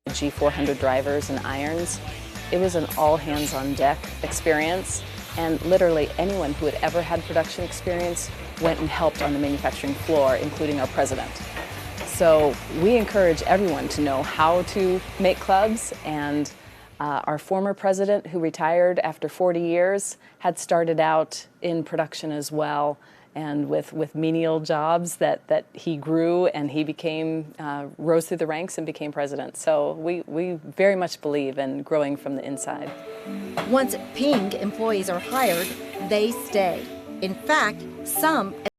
G400 drivers and irons. It was an all hands on deck experience, and literally anyone who had ever had production experience went and helped on the manufacturing floor, including our president. So we encourage everyone to know how to make clubs, and our former president, who retired after 40 years, had started out in production as well, and with menial jobs that he grew, and he became, rose through the ranks and became president. So we very much believe in growing from the inside. Once Ping employees are hired, they stay. In fact, some